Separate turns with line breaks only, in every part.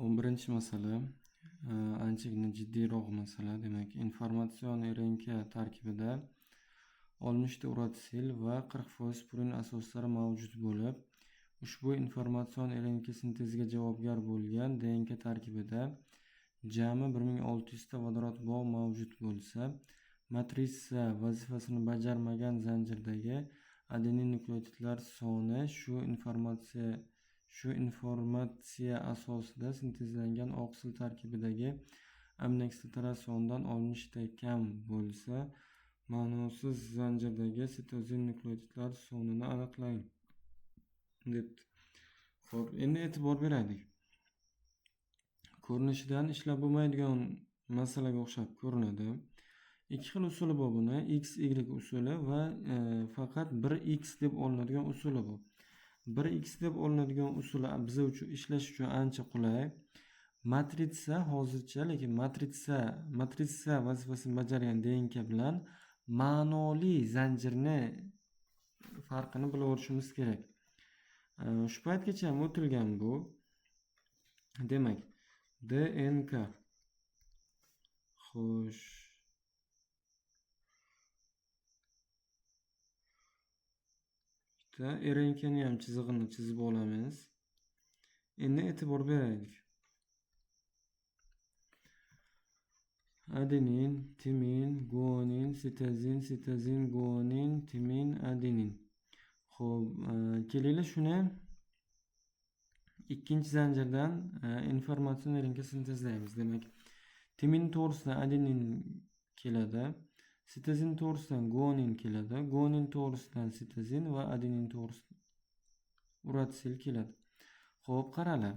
11 masala anchagina jiddiyroq masala. Demak, informatsion RNK tarkibida 60 ta urotsil va 40% purin asoslari mavjud bo'lib, ushbu informatsion RNK sinteziga javobgar bo'lgan DNK tarkibida jami 1600 ta vodorod bog' mavjud bo'lsa, matrica vazifasini bajarmagan zanjirdagi adenin nukleotidlar soni shu informatsiya asosida sintezlangan oqsil tarkibidagi aminokislotalar sonidan 60 ta kam bo'lsa, ma'nosiz zanjirdagi sitozin nukleotidlar sonini aniqlang debdi. Xo'p, endi e'tibor beraylik. Ko'rinishidan ishlab bo'lmaydigan masalaga o'xshab ko'rinadi. Ikki xil usuli bor buni, x, y usuli va faqat 1x deb olinadigan usuli bu. 1x deb olinadigan usuli bizlar uchun ishlash uchun ancha qulay. Matrica hozircha, lekin matrica vazifasini bajargan DNK bilan ma'noli zanjirni farqini bilib olishimiz kerak. Shu paytgacha ham o'tilgan bu. Demak, DNK. Xo'sh. RNKni ham chizig'ini chizib olamiz. Endi e'tibor beraylik. Adenin, timin, guanin, sitozin, guanin, timin, adenin. Xo'p, kelaylik shuni ikkinchi zanjirdan informatsion RNK sintezlaymiz. Demak, timin to'g'risidan adenin keladi, sitozin to'g'risidan guanin keladi, guanin to'g'risidan sitozin va adenin to'g'risidan urotsil keladi. Xo'p, qaranglar.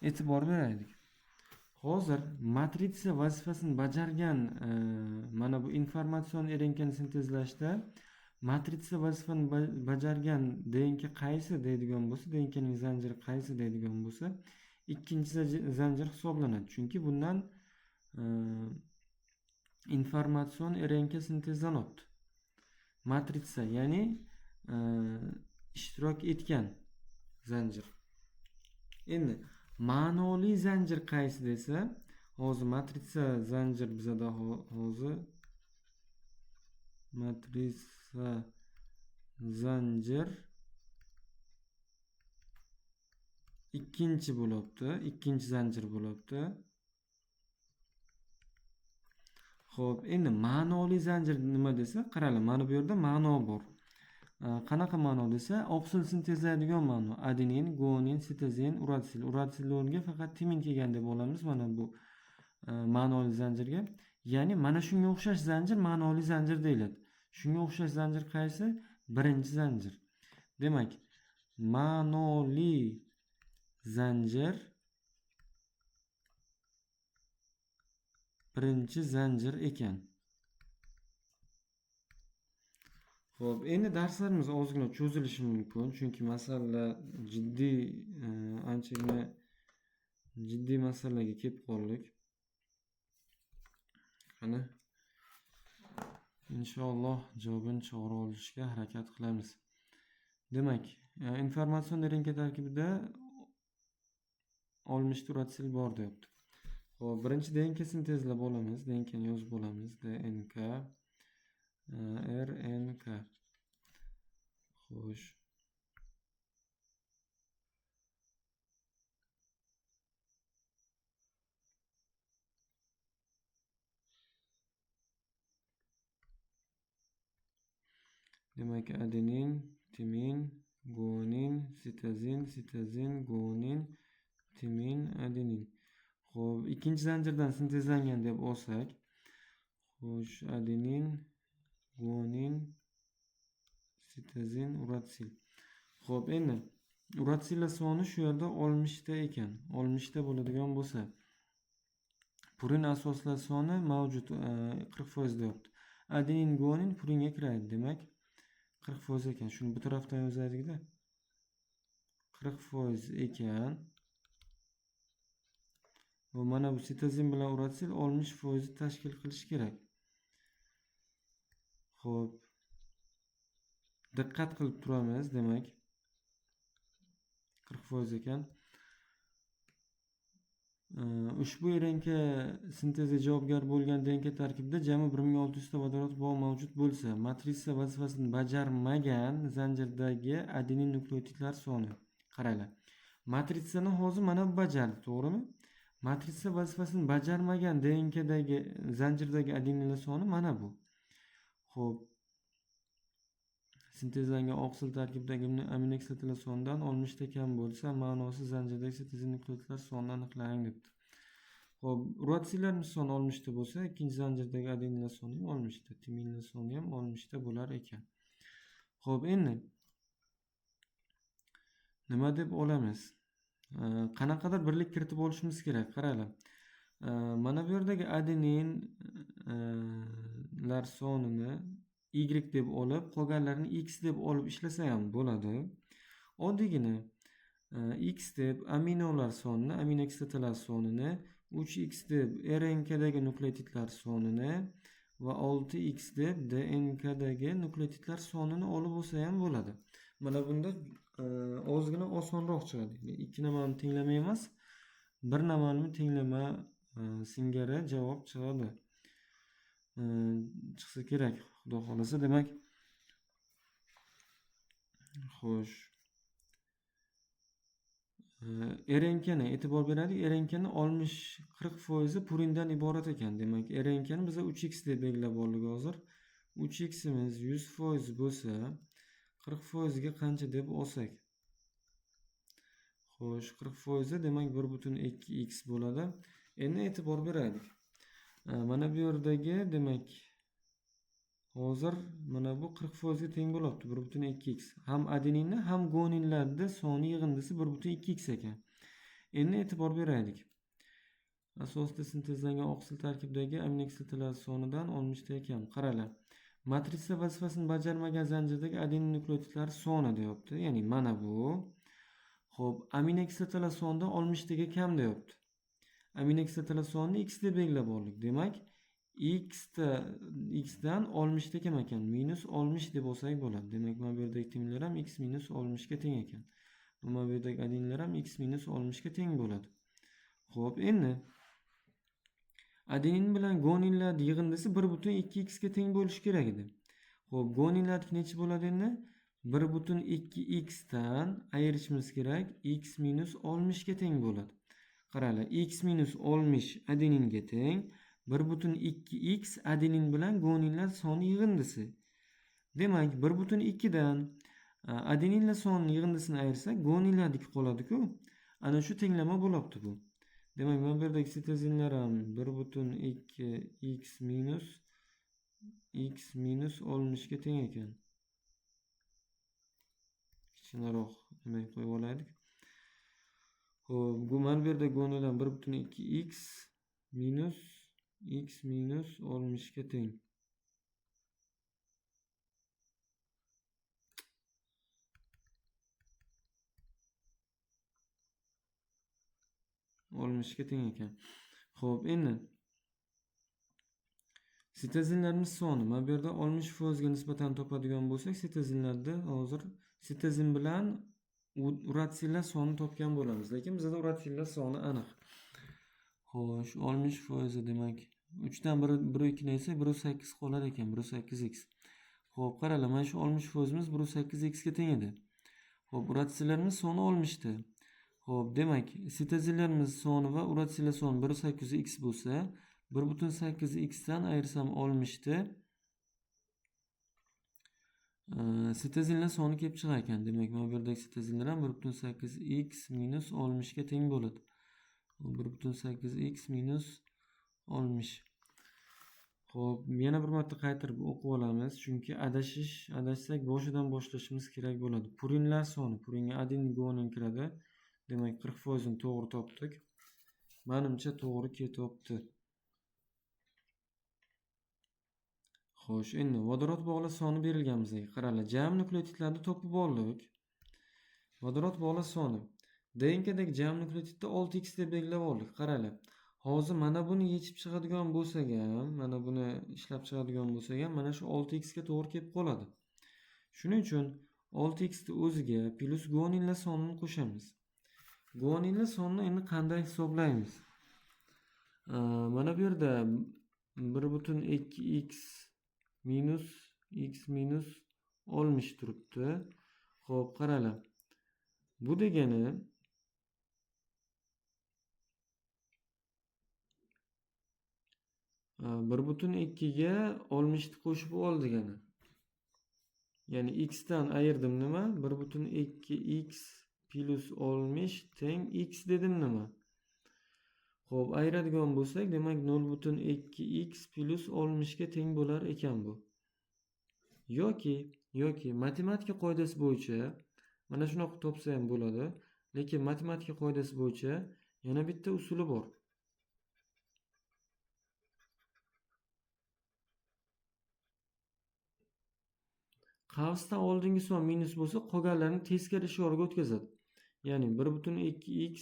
E'tibor beraylik. Hozir matrica vazifasini bajargan mana bu informatsion RNKni sintezlashda matrica vazifasini bajargan DNK qaysi deydigan bo'lsa, DNKning zanjiri qaysi deydigan bo'lsa, ikkinchi zanjir hisoblanadi. Chunki bundan informatsion RNK sintezlanyapti. Matrica, ya'ni ishtirok etgan zanjir. Endi ma'noli zanjir qaysi desa, hozir matrica zanjir bizada hozir matrica zanjir ikkinchi bo'libdi, ikkinchi zanjir bo'libdi. Xo'p, endi ma'noli zanjir nima desa, qaranglar, mana bu yerda ma'no bor. Qanaqa ma'no desa, oqsil sintezlaydigan ma'no. Adenin, guanin, sitozin, urotsil. Urotsillarga faqat timin kelgan deb olamiz mana bu ma'noli zanjirga. Ya'ni mana shunga o'xshash zanjir ma'noli zanjir deyiladi. Shunga o'xshash zanjir qaysi? Birinchi zanjir. Demak, ma'noli zanjir birinchi zanjir ekan. Xo'p, endi darslarimiz ozgina cho'zilishi mumkin, chunki masala anchagina jiddiy masalaga kelib qoldik. Qani, inshaalloh javobini chiqara olishga harakat qilamiz. Demak, informatsion RNK tarkibida 60 ta urotsil bor deyapti. Xo'p, birinchi DNK sintezlab olamiz. DNKni yozib olamiz. DNK RNK. Xo'sh. Demak, adenin, timin, guanin, sitozin, guanin, timin, adenin. Xo'p, ikkinchi zanjirdan sintezlangan deb olsak, xo'sh, adenin, guanin, sitozin, urotsil. Xo'p, endi urotsillar soni shu yerda 60 ta ekan. 60 ta bo'ladigan bo'lsa, purin asoslar soni mavjud 40% deyapti. Adenin, guanin puringa kiradi, demak 40% ekan. Shuni bu tarafdan yozaylik-da. 40% ekan. Va mana bu sitozin bilan urotsil 60% tashkil qilish kerak. Xo'p. Diqqat qilib turamiz, demak 40% ekan. Ushbu RNK sintezga javobgar bo'lgan DNK tarkibida jami 1600 ta vodorod bog' mavjud bo'lsa, matrica vazifasini bajarmagan zanjirdagi adenin nukleotidlar soni. Qaranglar. Matritsani hozir mana bu bajardi, to'g'rimi? Matrica vazifasini bajarmagan DNKdagi zanjirdagi adeninlar soni mana bu. Xo'p. Sintezlangan oqsil tarkibidagi aminokislotalar sonidan 60 ta kam bo'lsa, ma'nosi zanjirdagi sintezli nukleotidlar sonini aniqlang debdi. Xo'p, urotsillarning soni 60 ta bo'lsa, ikkinchi zanjirdagi adeninlar soni ham 60 ta, timinlar soni ham 60 ta bo'lar ekan. Xo'p, endi nima deb olamiz? Qanaqadir birlik kiritib olishimiz kerak. Qaranglar. Mana bu yerdagi adeninlar sonini y deb olib, qolganlarini x deb olib ishlasa ham bo'ladi. Oddiygina x deb aminolar sonini, aminokislotalar sonini, 3x deb RNKdagi nukleotidlar sonini va 6x deb DNKdagi nukleotidlar sonini olib olsa ham bo'ladi. Mana bunda ozgina osonroq chiqadi. Ikki namanni tenglama emas, bir namanni tenglama singari javob chiqadi. Chiqsa kerak, xudo xolasa. Demak, xo'sh. RNKni e'tibor beraylik. RNKni 60-40% purindan iborat ekan. Demak, RNKni biz 3x deb belgilab oldik hozir. 3ximiz 100% bo'lsa, 40% ga qancha deb olsak? Xo'sh, 40% demak 1.2x bo'ladi. Endi e'tibor beraylik. Mana bu yerdagi demak hozir mana bu 40% ga teng bo'lyapti, 1.2x. Ham adeninni, ham guaninlarning soni yig'indisi 1.2x ekan. Endi e'tibor beraylik. Asosda sintezlangan oqsil tarkibidagi aminokislotalar sonidan 60 ta ekan. Qaranglar. Matrica vazifasini bajarmagan zanjirdagi adenin nukleotidlar soni deyapti. Ya'ni mana bu. Xo'p, aminokislotalar sonidan 60 taga kam deyapti. Aminokislotalar sonini x deb belgilab oldik. Demak, x dan 60 ta kam ekan. Minus 60 deb olsak bo'ladi. Demak, mana bu yerdagi timinlar ham x minus 60 ga teng ekan. Mana bu yerdagi adeninlar ham x minus 60 ga teng bo'ladi. Xo'p, endi adenin bilan guaninlar yig'indisi 1.2x ga teng bo'lishi kerak edi. Xo'p, guaninlar necha bo'ladi endi? 1.2x dan ayirishimiz kerak. X minus 60 ga teng bo'ladi. Qaranglar, x minus 60 adeninga teng. 1.2x adenin bilan guaninlar soni yig'indisi. Demak, 1.2 dan adeninlar soni yig'indisini ayirsak, guaninlardagi qoladi-ku. Ana shu tenglama bo'lyapti bu. Demak, mana bu yerdagi sitozinlar ham 1.2x minus x minus 60 ga teng ekan. Kichkinaroq demak qo'yib olaylik. Xo'p, mana bu yerda guaninlar 1.2x minus x minus 60 ga teng. Olmishga teng ekan. Xo'p, endi sitozinlarning soni mana bu yerda 60% ga nisbatan topadigan bo'lsak, sitozinlarda hozir sitozin bilan urotsillar sonini topgan bo'lamiz. Lekin bizda urotsillar soni aniq. Xo'sh, 60% demak 3 dan 1.2 esa 1.8 qolar ekan, 1.8x. Xo'p, qaranglar, mana shu 60%miz 1.8x ga teng edi. Xo'p, urotsillarimiz soni 60 ta. Xo'p, demak, sitozinlarimiz soni va urotsillar soni 1.8x bo'lsa, 1.8x dan ayirsam 60 ta sitozinlar soni kelib chiqar ekan. Demak, mana bu yerdagi sitozinlar ham 1.8x minus 60 ga teng bo'ladi. 1.8x minus 60. Xo'p, yana bir marta qaytarib o'qib olamiz, chunki adashsak boshidan boshlashimiz kerak bo'ladi. Purinlar soni, puringa adenin, guanin kiradi. Demak, 40% ni to'g'ri topdik. Menimcha to'g'ri ketyapti. Xo'sh, endi vodorod bog'lar soni berilgan bizga. Qaranglar, jami nukleotidlarni topib oldik. Vodorod bog'lar soni. DNKdagi jami nukleotidni 6x deb belgilab oldik. Qaranglar. Hozir mana buni yechib chiqadigan bo'lsak ham, mana buni ishlab chiqadigan bo'lsak ham, mana shu 6x ga to'g'ri kelib qoladi. Shuning uchun 6x ni o'ziga plus guaninlar sonini qo'shamiz. Guaninlar sonini endi qanday hisoblaymiz? Mana bu yerda 1,2 x minus 60 turibdi. Xo'p, qaranglar. Bu degani 1,2 ga 60 ni qo'shib ol degani. Ya'ni x dan ayirdim nima? 1,2 x plus 60 teng x dedim nima? Xo'p, ayiradigan bo'lsak, demak 0,2 x plus 60 ga teng bo'lar ekan bu. Yoki matematika qoidasi bo'yicha mana shunaqa topsa ham bo'ladi. Lekin matematika qoidasi bo'yicha yana bitta usuli bor. Qavsdan oldingi son minus bo'lsa, qolganlarini teskari ishorga o'tkazadi. Ya'ni 1,2 x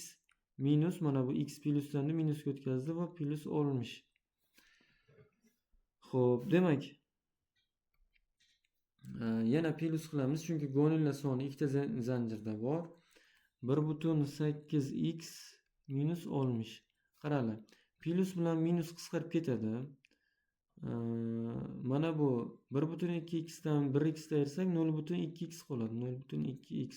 minus mana bu x plusdan minusga o'tkazdi va plus 60. Xo'p, demak yana plus qilamiz, chunki gonillar soni ikkita zanjirda bor. 1,8 x minus 60. Qaranglar, plus bilan minus qisqarib ketadi. Mana bu 1,2 x dan 1 x ayirsak 0,2 x qoladi. 0,2 x.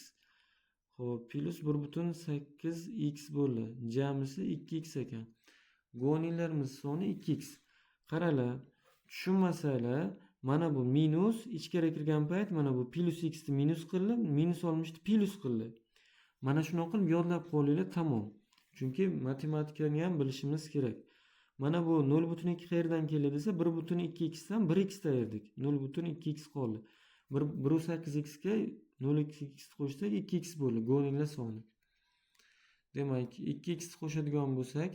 Xo'p, plus 1,8 x bo'ldi. Jamisi 2 x ekan. Gonillarimiz soni 2 x. Qaranglar, tushunmasanglar, mana bu minus ichkariga kirgan payt mana bu plus x ni minus qildi, minus 60 ni plus qildi. Mana shunaqa qilib yodlab qo'yinglar, tamom. Chunki matematikani ham bilishimiz kerak. Mana bu 0,2 qayerdan keldi desa 1,2 x dan 1 x ayirdik. 0,2 x qoldi. 1,8 x ga 0,2 x qo'shsak 2 x bo'ldi. Gonillar soni. Demak, 2 x qo'shadigan bo'lsak,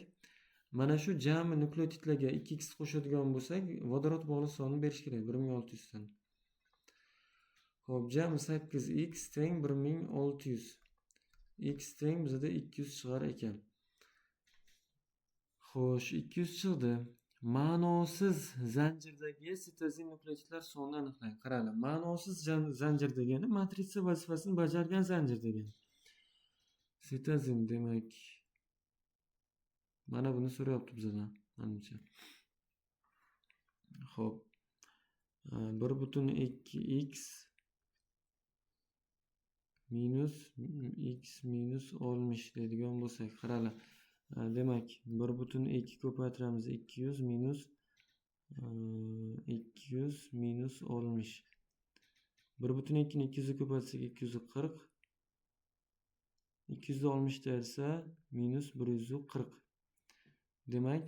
mana shu jami nukleotidlarga 2 x qo'shadigan bo'lsak, vodorod bog'li sonini berish kerak 1600 dan. Xo'p, jami 8 x teng 1600. X teng bizda 200 chiqar ekan. Xo'sh, 200 chiqdi. Ma'nosiz zanjirdagi sitozin nukleotidlar sonini aniqlang. Qaranglar, ma'nosiz zanjir degani matritsa vazifasini bajargan zanjir degani. Sitozin demak mana buni so'rayapti bizdan, menimcha. Xo'p, 1,2 x minus x minus 60 deydigan bo'lsak, qaranglar. Demak, 1,2 ko'paytiramiz 200 minus 200 minus 60. 1,2 ni 200 ga ko'paytsak 240. 260 esa minus 140. Demak,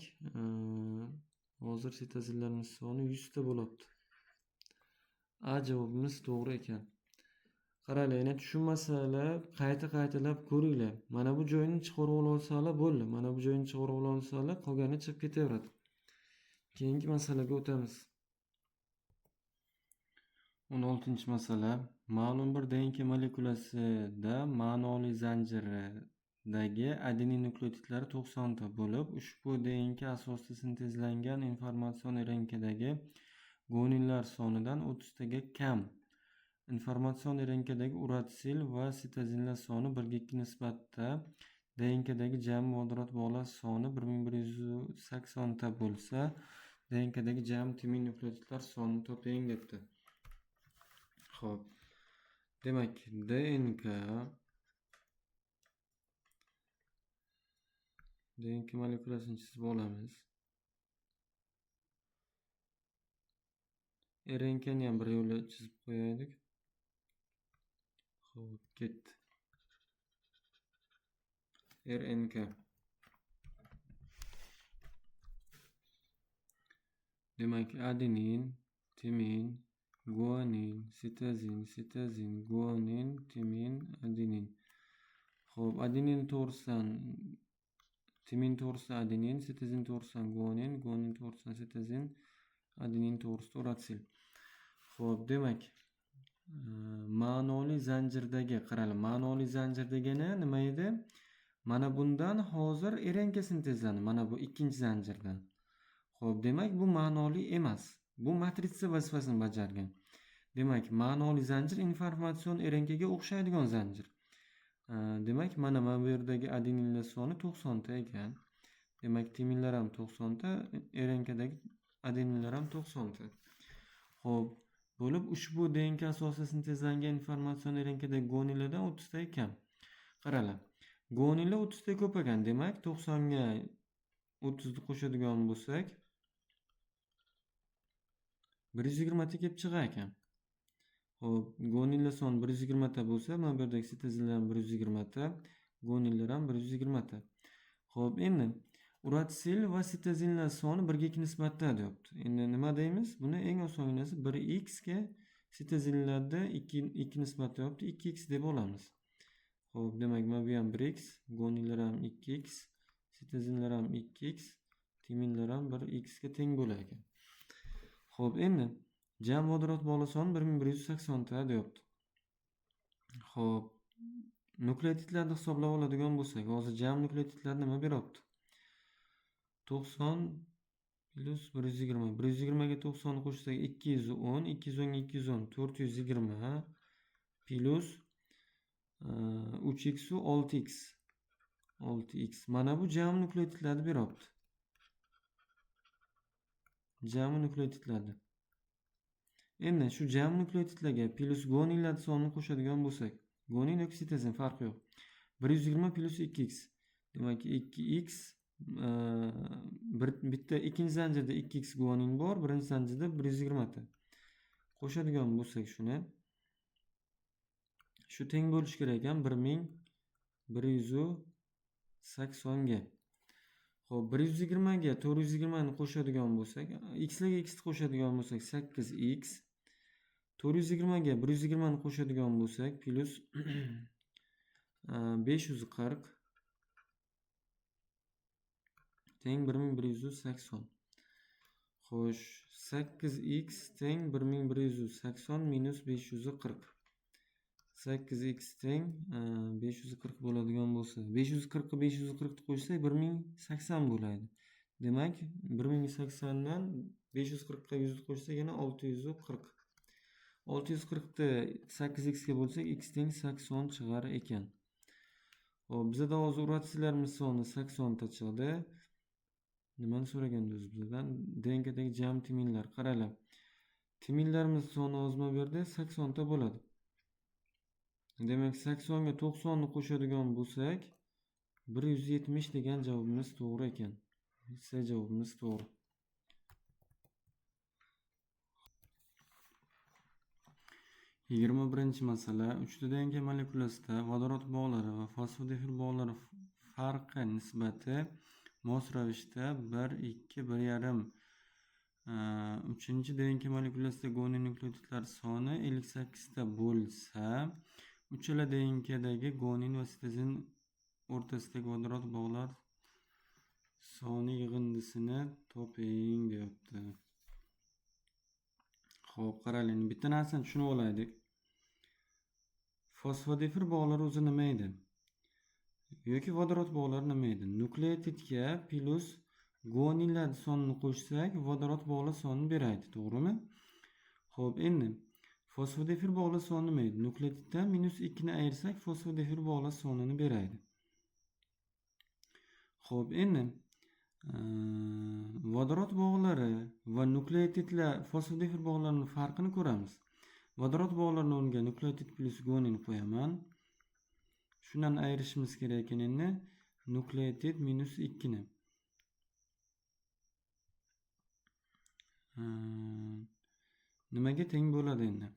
hozir sitozinlarimiz soni 100 ta bo'ladi. A javobimiz to'g'ri ekan. Qaranglar, yana tushunmasalar, qayta-qaytalab ko'ringlar. Mana bu joyini chiqarib olsalar bo'ldi. Mana bu joyini chiqarib olsalar, qolgani chiqib ketaveradi. Keyingi masalaga o'tamiz. 16-masala. Ma'lum bir DNK molekulasida ma'noli zanjiridagi adenin nukleotidlari 90 ta bo'lib, ushbu DNK asosida sintezlangan informatsion RNKdagi gonillar sonidan 30 taga kam. Informatsion RNKdagi uratsil va sitozinlar soni 1:2 nisbatda DNKdagi jami vodorod bog'lar soni 1180 ta bo'lsa, DNKdagi jami timin nukleotidlar sonini toping debdi. Xo'p. Demak, DNK molekulasini chizib olamiz. RNKni ham bir yo'la chizib qo'yaylik. Xo'p, ketdi. RNK. Demak, adenin, timin, guanin, sitozin, guanin, timin, adenin. Xo'p, adenin to'g'risidan timin to'g'risida adenin, sitozin to'g'risidan guanin, guanin to'g'risidan sitozin, adenin to'g'risida uratsil. Xo'p, demak, ma'noli zanjirdagi, qaranglar, ma'noli zanjir degani nima edi? Mana bundan hozir RNK sintezlandi, mana bu ikkinchi zanjirdan. Xo'p, demak, bu ma'noli emas. Bu matritsa vazifasini bajargan. Demak, ma'noli zanjir informatsion RNK ga o'xshaydigan zanjir. Demak, mana bu yerdagi adeninlar soni 90 ta ekan. Demak, timinlar ham 90 ta, RNKdagi adeninlar ham 90 ta. Xo'p, bo'lib ushbu DNK asosida sintezlangan informatsion RNKdagi guaninlardan 30 ta kam. Qaranglar. Guaninlar 30 ta ko'p ekan. Demak, 90 ga 30 ni qo'shadigan bo'lsak, 120 ta kelib chiqar ekan. Xo'p, guaninlar soni 120 ta bo'lsa, mana bu yerdagi sitezinlar ham 120 ta, guaninlar ham 120 ta. Xo'p, endi uratsil va sitezinlar soni 1 ga 2 nisbatda deyapti. Endi nima deymiz? Buni eng osonginasi 1x ga sitezinlarda 2 nisbat deyapti, 2x deb olamiz. Xo'p, demak, mana bu ham 1x, guaninlar ham 2x, sitezinlar ham 2x, timinlar ham 1x ga teng bo'lar ekan. Xo'p, endi jam vodorod bog'li soni 1180 ta deyapti. Xo'p, nukleotidlarni hisoblab oladigan bo'lsak, hozir jam nukleotidlar nima beryapti? 90 plus 120. 120 ga 90 ni qo'shsak 210, 210 ga 210 420 plus 3x u 6x. 6x. Mana bu jam nukleotidlarni beryapti. Jam nukleotidlarni. Endi shu jam nukleotidlarga plus guaninlar sonini qo'shadigan bo'lsak, guanin yoki sitezin farqi yo'q. 120 plus 2x. Demak, 2x bitta ikkinchi zanjirda 2x guanin bor, birinchi zanjirda 120 ta. Qo'shadigan bo'lsak shuni, shu teng bo'lish kerak ekan 1180 ga. Xo'p, 120 ga 420 ni qo'shadigan bo'lsak, x larga x ni qo'shadigan bo'lsak 8x, 420 ga 120 ni qo'shadigan bo'lsak plus 540 teng 1180. Xo'sh, 8x teng 1180 minus 540. 8x teng 540 bo'ladigan bo'lsa, 540 ga 540 ni qo'shsak 1080 bo'ladi. Demak, 1080 dan 540 ga 100 ni qo'shsak yana 640. 640 ni 8x ga bo'lsak x teng 80 chiqar ekan. Xo'p, bizda hozir uratsillarimiz soni 80 ta chiqdi. Nimani so'raganmiz bizdan? DNKdagi jam timinlar. Qaranglar. Timinlarimiz soni hozir bu yerda 80 ta bo'ladi. Demak, 80 ga 90 ni qo'shadigan bo'lsak 170 degan javobimiz to'g'ri ekan. C javobimiz to'g'ri. Birinchi masala. 3 ta DNK molekulasida vodorod bog'lari va fosfodifil bog'lari farqi nisbati mos ravishda 1, 2, 1,5. 3-chi DNK molekulasida guanin nukleotidlar soni 58 ta bo'lsa, uchala DNKdagi guanin va sitezin o'rtasidagi vodorod bog'lar soni yig'indisini toping deyapti. Xo'p, qarang, bitta narsani tushunib olaylik. Fosfodifil bog'lar o'zi nima edi? Yoki vodorod bog'lari nima edi? Nukleotidga plus guaninlar sonini qo'shsak, vodorod bog'lar sonini beradi, to'g'rimi? Xo'p, endi fosfodifil bog'lar soni nima edi? Nukleotiddan minus 2 ni ayirsak, fosfodifil bog'lar sonini beradi. Xo'p, endi vodorod bog'lari va nukleotidlar fosfodifil bog'larning farqini ko'ramiz. Vodorod bog'larini o'rniga nukleotid plus guanin qo'yaman. Shundan ayirishimiz kerak ekan endi nukleotid minus 2 ni. Nimaga teng bo'ladi endi?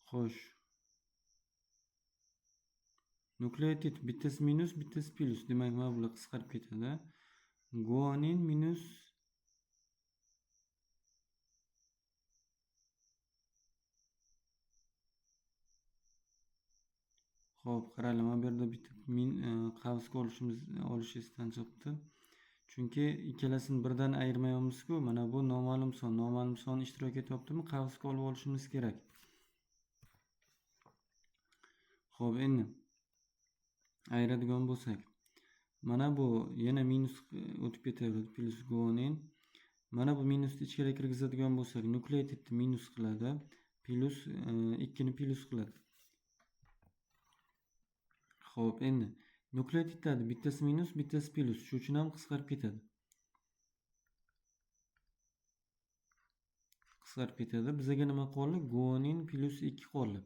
Xo'sh. Nukleotid bittasi minus, bittasi plus. Demak, mana bular qisqarib ketadi. Guanin minus Xo'p, qaranglar, mana bu yerda bitta qavsga olish esdan chiqdi. Chunki ikkalasini birdan ayirmayapmiz-ku. Mana bu noma'lum son ishtirok etyaptimi? Qavsga olib olishimiz kerak. Xo'p, endi ayiradigan bo'lsak, mana bu yana minus o'tib ketaveradi, plus guanin. Mana bu minusni ichkariga kirgizadigan bo'lsak, nukleotidni minus qiladi. plus 2 ni plus qiladi. Xo'p, endi nukleotidlarda bittasi minus, bittasi plus. Shu uchun ham qisqarib ketadi. Bizga nima qoldi? Guanin plus 2 qoldi.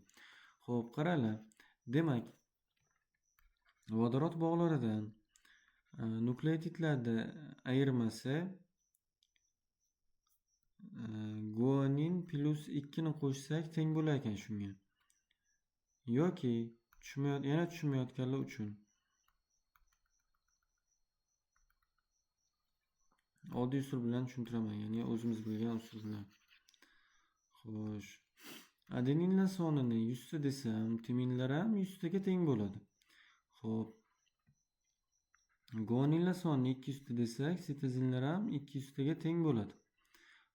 Xo'p, qaranglar. Demak, vodorod bog'laridan nukleotidlarda ayirmasi guanin plus 2 ni qo'shsak teng bo'lar ekan shunga. Yoki tushunmayotganlar uchun oddiy usul bilan tushuntiraman, ya'ni o'zimiz bilgan usul bilan. Xo'sh, adeninlar sonini 100 ta desam, timinlar ham 100 taga teng bo'ladi. Xo'p, guaninlar sonini 200 ta desak, sitozinlar ham 200 taga teng bo'ladi.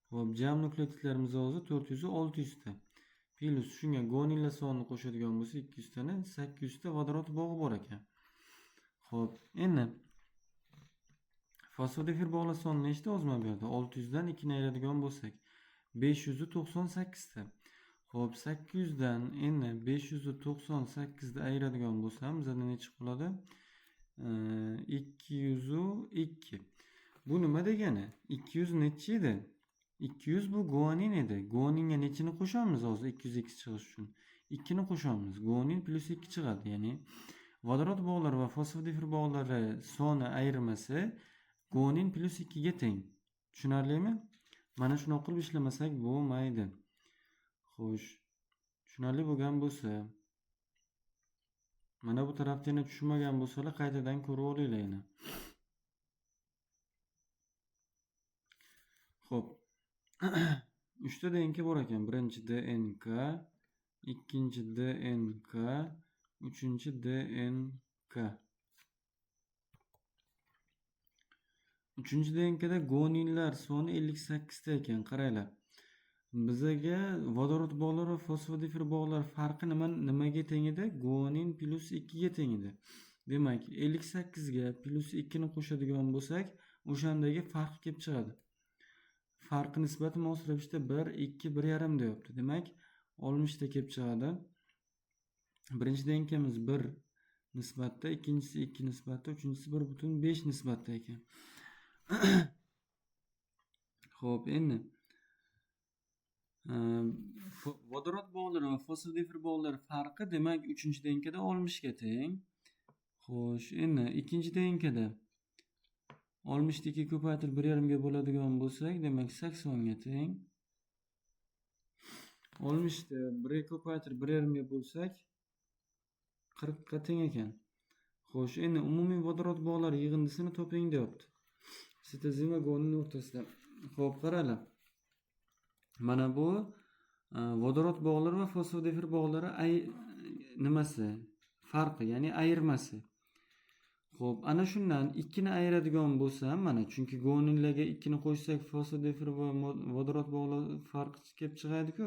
Xo'p, jam nukleotidlarimiz o'zi 400 600 ta. Plus shunga guaninlar sonini qo'shadigan bo'lsa 200 tani 800 ta vodorod bog'i bor ekan. Xo'p, endi fosfodifir bog'lar soni nechta o'zma bu yerda? 600 dan 2 ni ayiradigan bo'lsak 598 ta. Xo'p, 800 dan endi 598 da ayiradigan bo'lsam bizda necha qoladi? 202. Bu nima degani? 200 nechi edi? 200 bu guanin edi. Guaninga nechini qo'shamiz hozir 202 chiqish uchun? 2 ni qo'shamiz. Guanin plus 2 chiqadi. Ya'ni vodorod bog'lari va fosfodifir bog'lari soni ayirmasi guanin plus 2 ga teng. Tushunarlimi? Mana shuni qilib ishlamasak bo'lmaydi. Xo'sh, tushunarli bo'lgan bo'lsa, mana bu tarafda yana tushunmagan bo'lsalar qaytadan ko'rib olinglar yana. Xo'p. 3 ta DNK bor ekan. Birinchi DNK, ikkinchi DNK, uchinchi DNK. Uchinchi DNKda guaninlar soni 58 ta ekan. Qaranglar. Bizga vodorod bog'lari va fosfodifir bog'lar farqi nimaga teng edi? Guanin plus 2 ga teng edi. Demak, 58 ga plus 2 ni qo'shadigan bo'lsak, o'shandagi farq kelib chiqadi. Farqi nisbati mos ravishda 1, 2, 1,5 deyapti. Demak, 60 ta kelib chiqadi. Birinchi DNKmiz 1 nisbatda, ikkinchisi 2 nisbatda, uchinchisi 1,5 nisbatda ekan. Xo'p, endi vodorod bog'lari va fosfodifir bog'lari farqi demak 3-DNKda 60 ga teng. Xo'sh, endi ikkinchi DNKda 60 ni ko'paytirib 1,5 ga bo'ladigan bo'lsak, demak 80 ga teng. 60 ni 1 ga ko'paytirib 1,5 ga bo'lsak 40 ga teng ekan. Xo'sh, endi umumiy vodorod bog'lari yig'indisini toping deyapti. Sitozin va guanin o'rtasida. Xo'p, qaranglar. Mana bu vodorod bog'lari va fosfodifir bog'lari nimasi? Farqi, ya'ni ayirmasi. Xo'p, ana shundan 2 ni ayiradigan bo'lsam, mana chunki guaninlarga 2 ni qo'shsak fosfodifir va vodorod bog'lari farqi kelib chiqadi-ku.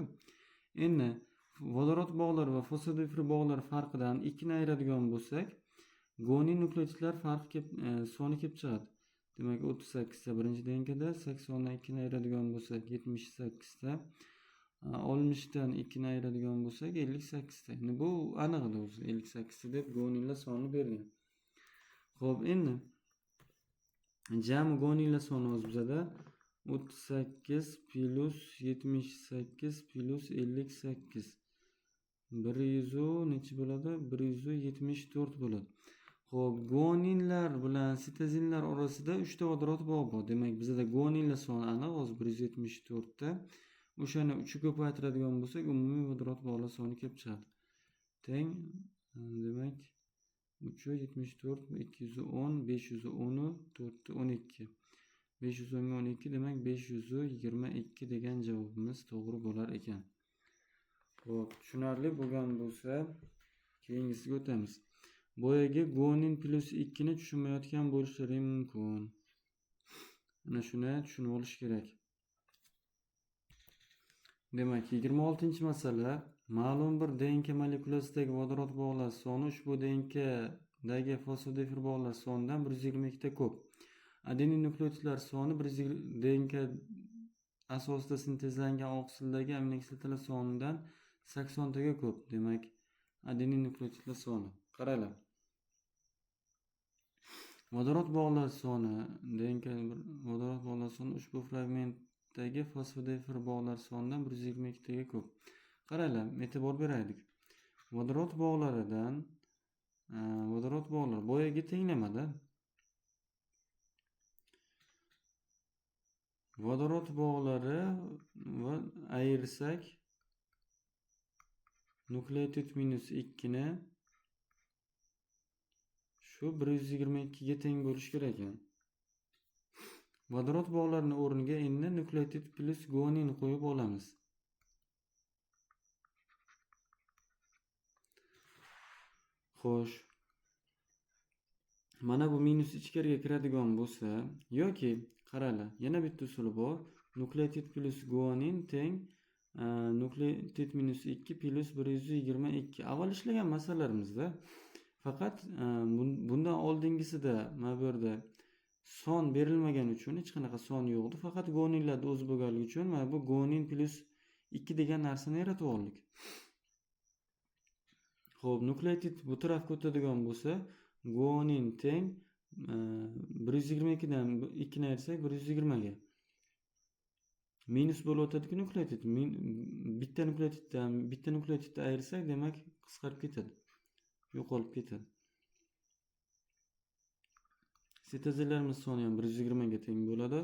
Endi vodorod bog'lari va fosfodifir bog'lari farqidan 2 ni ayiradigan bo'lsak, guanin nukleotidlar farqi soni kelib chiqadi. Demak, 38 ta birinchi DNKda, 80 dan 2 ni ayiradigan bo'lsak 78 ta, 60 dan 2 ni ayiradigan bo'lsak 58 ta. Endi bu aniq edi o'zi 58 ta deb guaninlar sonini bergan. Xo'p, endi jami guaninlar soni o'z bizada 38 plus 78 plus 58. 100 necha bo'ladi? 174 bo'ladi. Xo'p, guaninlar bilan sitozinlar orasida 3 ta vodorod bog' bor. Demak, bizda guaninlar soni aniq, hozir 174 ta. O'shani 3 ga ko'paytiradigan bo'lsak, umumiy vodorod bog'lar soni kelib chiqadi. Teng, demak 3 74 210 510 4 12. 510 ga 12 demak 522 degan javobimiz to'g'ri bo'lar ekan. Xo'p, tushunarli bo'lgan bo'lsa, keyingisiga o'tamiz. Boyagi guanin plus 2 ni tushunmayotgan bo'lishlari mumkin. Mana shuni tushunib olish kerak. Demak, 26-masala. Ma'lum bir DNK molekulasidagi vodorod bog'lar soni ushbu DNKdagi fosfodifir bog'lar sonidan 122 ta ko'p. Adenin nukleotidlar soni DNK asosida sintezlangan oqsildagi aminokislotalar sonidan 80 taga ko'p. Demak, adenin nukleotidlar soni. Qaranglar. Vodorod bog'lar soni, vodorod bog'lar soni ushbu fragmentdagi fosfodifer bog'lar sonidan 122 taga ko'p. Qaranglar, e'tibor beraylik. Vodorod bog'laridan vodorod bog'lar boyagi tenglamada. Vodorod bog'lari va ayirsak nukleotid minus 2 ni shu 122 ga teng bo'lish kerak ekan. Vodorod bog'larining o'rniga endi nukleotid plus guanin qo'yib olamiz. Xo'sh. Mana bu minus ichkariga kiradigan bo'lsa, yoki qaranglar, yana bitta usuli bor. Nukleotid plus guanin teng nukleotid minus 2 plus 122. Avval ishlagan masalalarimizda faqat bundan oldingisida mana bu yerda son berilmagan uchun hech qanaqa son yo'qdi. Faqat guaninlarni o'zi bo'lganligi uchun mana bu guanin plus 2 degan narsani yaratib oldik. Xo'p, nukleotid bu tarafga o'tadigan bo'lsa, guanin teng 122 dan 2 ni ayirsak 120 ga. Minus bo'lib o'tadi-ku nukleotid. Bitta nukleotidni ayirsak, demak qisqarib ketadi. Yo'qolib ketadi. Sitozinlarimiz soni ham 120 ga teng bo'ladi.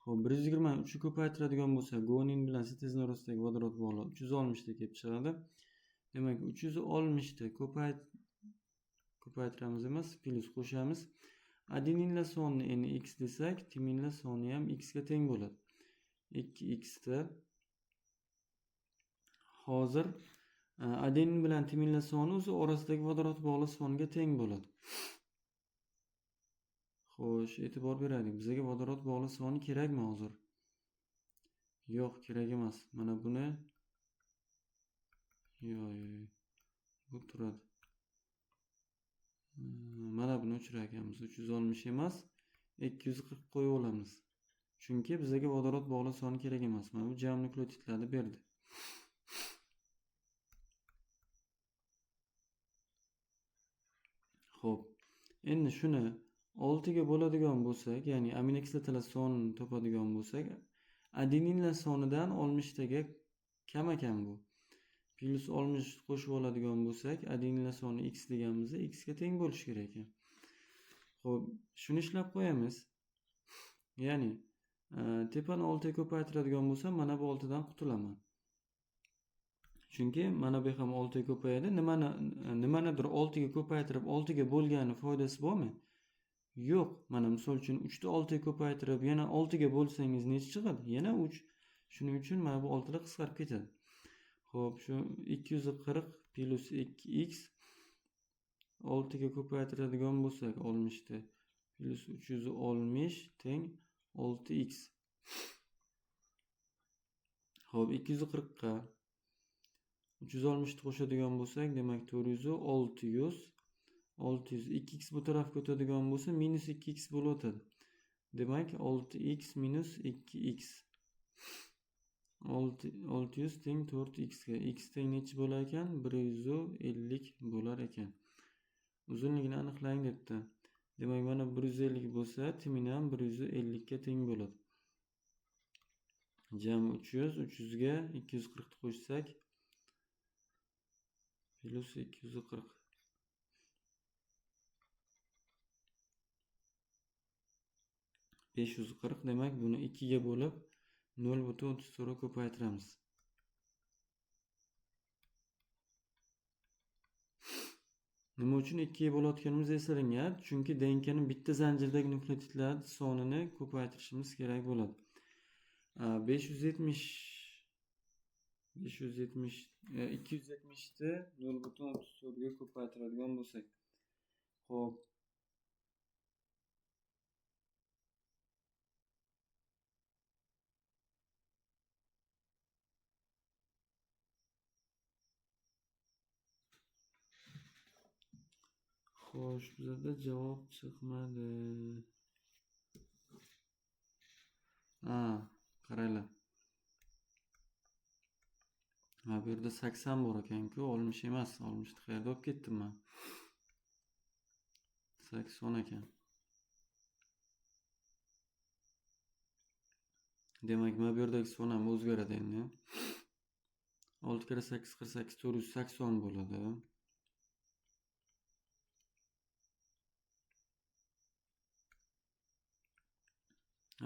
Xo'p, 120 ni 3 ko'paytiradigan bo'lsa, guanin bilan sitozin orasidagi vodorod bog'lar 360 ta kelib chiqadi. Demak, 360 ta ko'paytiramiz emas, plus qo'shamiz. Adeninlar sonini endi x desak, timinlar soni ham x ga teng bo'ladi. 2x ta. Hozir adenin bilan timinlar soni o'zi orasidagi vodorod bog'lar soniga teng bo'ladi. Xo'sh, e'tibor beraylik. Bizga vodorod bog'lar soni kerakmi hozir? Yo'q, kerak emas. Mana buni yo'q. Bu turadi. Mana buni o'chiramiz. 360 emas, 240 qo'yib olamiz. Chunki bizga vodorod bog'lar soni kerak emas. Mana bu jam nukleotidlarni berdi. Xo'p. Endi shuni 6 ga bo'ladigan bo'lsak, ya'ni aminokislotalar sonini topadigan bo'lsak, adeninlar sonidan 60 taga kam ekan bu. Plus 60 qo'shib oladigan bo'lsak, adeninlar soni x deganimizda x ga teng bo'lishi kerak ekan. Xo'p, shuni ishlab qo'yamiz. Ya'ni tepani 6 ga ko'paytiradigan bo'lsam, mana bu 6 dan qutulaman. Chunki mana bu ham 6 ga ko'payadi. Nimanidir 6 ga ko'paytirib 6 ga bo'lgani foydasi bormi? Yo'q. Mana misol uchun 3 ni 6 ga ko'paytirib yana 6 ga bo'lsangiz necha chiqadi? Yana 3. Shuning uchun mana bu 6 lar qisqarib ketadi. Xo'p, shu 240 plus 2x 6 ga ko'paytiradigan bo'lsak, 60 ta plus 360 teng 6x. Xo'p, 240 ga 360 ni qo'shadigan bo'lsak, demak 400 600 2x bu tarafga o'tadigan bo'lsa, minus 2x bo'lib o'tadi. Demak, 6x minus 2x. 600 teng 4x ga. X teng necha bo'lar ekan? 150 bo'lar ekan. Uzunligini aniqlang debdi. Demak, mana 150 bo'lsa, timini ham 150 ga teng bo'ladi. Jami 300 ga 240 ni qo'shsak plus 240. $540. Demak, buni 2 ga bo'lib 0.34 ga ko'paytiramiz. Nima uchun 2 ga bo'layotganimiz eslangan? Chunki DNKning bitta zanjirdagi nukleotidlar sonini ko'paytirishimiz kerak bo'ladi. 270 ni 0.34 ga ko'paytiradigan bo'lsak. Xo'p. Xo'sh, bizda javob chiqmadi. Qaranglar. Ha bu yerda 80 bor ekan-ku, 60 emas. 60 ni qayerda olib ketdim men? 80 ekan. Demak, mana bu yerdagi son ham o'zgaradi endi. 6 kere 8 48 480 bo'ladi.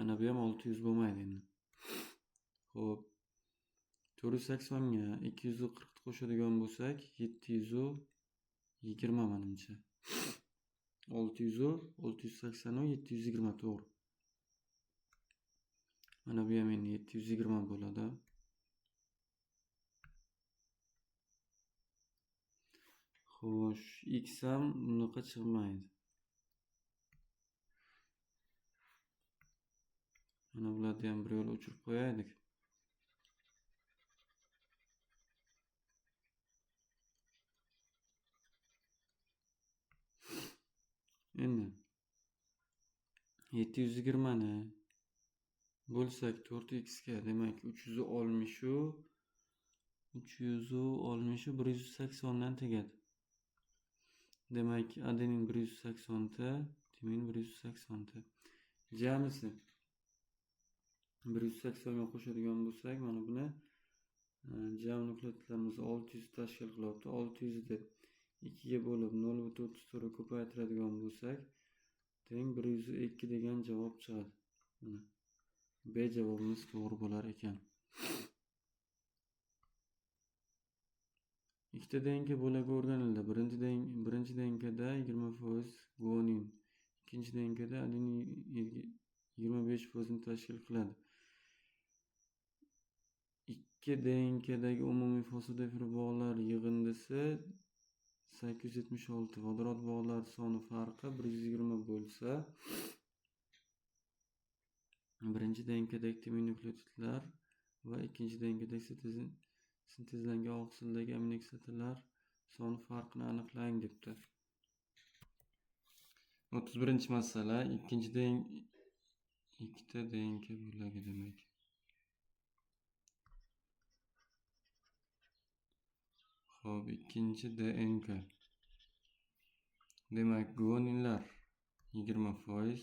Ana bu ham 600 bo'lmaydi endi. Xo'p. 480 ga 240 qo'shadigan bo'lsak, 720 menimcha. 600 680 720 to'g'ri. Mana bu ham endi 720 bo'ladi. Xo'sh, x ham bunaqa chiqmaydi. Mana bularni ham bir yo'l o'chirib qo'yaylik. Endi 720 ni bo'lsak 4x ga, demak 360 180 dan tegadi. Demak, adenin 180 ta, timin 180 ta. Jamisi 180 ga qo'shadigan bo'lsak, mana buni jam nukleotidlarimiz 600 tashkil qilyapti. 600 ni 2 ga bo'lib 0.34 ga ko'paytiradigan bo'lsak, teng 102 degan javob chiqadi. Mana B javobimiz to'g'ri bo'lar ekan. Ikkita DNK bo'lagi o'rganildi. Birinchi DNKda 20% guanin, ikkinchi DNKda adenin 25% tashkil qiladi. Ikki DNKdagi umumiy fosfodifir bog'lar yig'indisi 876, vodorod bog'lar soni farqi 120 bo'lsa, birinchi DNKdagi timin nukleotidlar va ikkinchi DNKdagi sintezlangan oqsildagi aminokislotalar soni farqini aniqlang debdi. 31-masala, ikkita DNK bo'lagi demak. Xo'p, ikkinchi DNK. Demak, guaninlar 20%,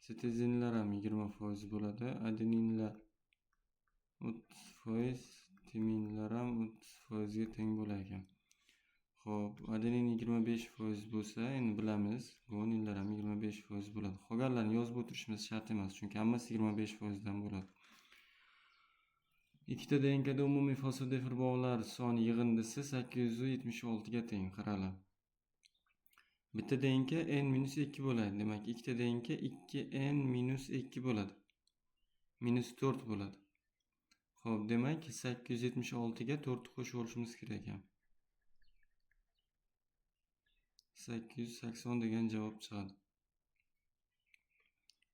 sitezinlar ham 20% bo'ladi, adeninlar 30%, timinlar ham 30% ga teng bo'lar ekan. Xo'p, adenin 25% bo'lsa, endi bilamiz, guaninlar ham 25% bo'ladi. Qolganlarni yozib o'tirishimiz shart emas, chunki hammasi 25% dan bo'ladi. Ikkita DNKda umumiy fosfodifir bog'lar soni yig'indisi 876 ga teng, qaranglar. Bitta DNK n-2 bo'ladi. Demak, ikkita DNK 2n-2 bo'ladi. -4 bo'ladi. Xo'p, demak 876 ga 4 qo'shib olishimiz kerak ekan. 880 degan javob chiqadi.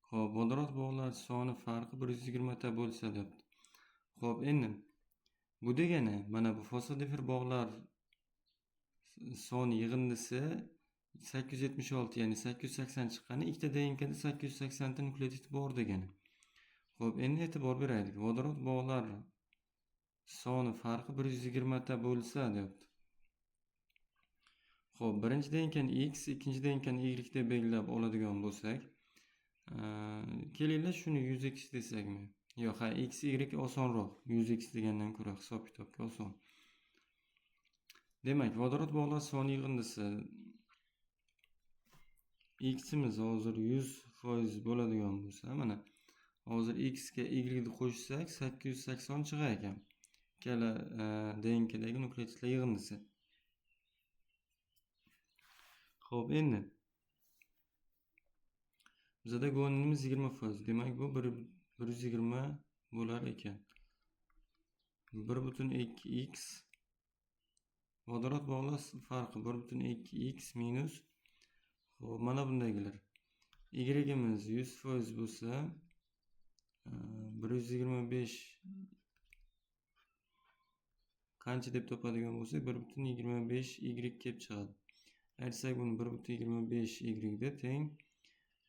Xo'p, vodorod bog'lar soni farqi 120 ta bo'lsa debdi. Xo'p, endi bu degani, mana bu fosfodifir bog'lar soni yig'indisi 876, ya'ni 880 chiqqani, ikkita DNKda 880 ta nukleotid bor degani. Xo'p, endi e'tibor beraylik. Vodorod bog'lar soni farqi 120 ta bo'lsa debdi. Xo'p, birinchi DNKni X, ikkinchi DNKni Y deb belgilab oladigan bo'lsak, kelinglar shuni 100x desakmi? Yo'q, ha, X, Y osonroq. 100x degandan ko'ra hisob-kitobga oson. Demak, vodorod bog'lar soni yig'indisi X'imiz hozir 100% bo'ladigan bo'lsa, mana hozir X ga Y ni qo'shsak 880 chiqar ekan. Ikkala DNKdagi nukleotidlar yig'indisi. Xo'p, endi bizda guaninimiz 20%. Demak, bu 120 bo'lar ekan. 1.2x vodorod bog'lar farqi 1.2x minus, xo'p, mana bundagilar. Y'imiz 100% bo'lsa, 125 qancha deb topadigan bo'lsak, 1.25 y kelib chiqadi. Aytsak, buni 1.25 y ga teng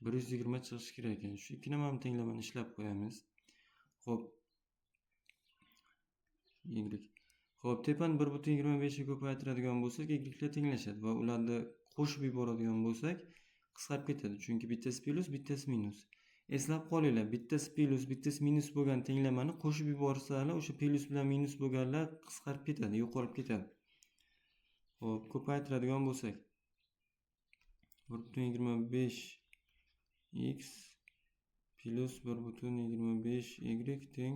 120 chiqishi kerak ekan. Shu ikki nimani tenglamani ishlab qo'yamiz. Xo'p, y Xo'p, tepani 1,25 ga ko'paytiradigan bo'lsak, egriliklar tenglashadi va ularni qo'shib yuboradigan bo'lsak, qisqarib ketadi. Chunki bittasi plyus, bittasi minus. Eslab qolinglar, bittasi plyus, bittasi minus bo'lgan tenglamani qo'shib yuborsalar, o'sha plyus bilan minus bo'lganlar qisqarib ketadi, yo'qolib ketadi. Xo'p, ko'paytiradigan bo'lsak, 1,25 x plus 1,25 y teng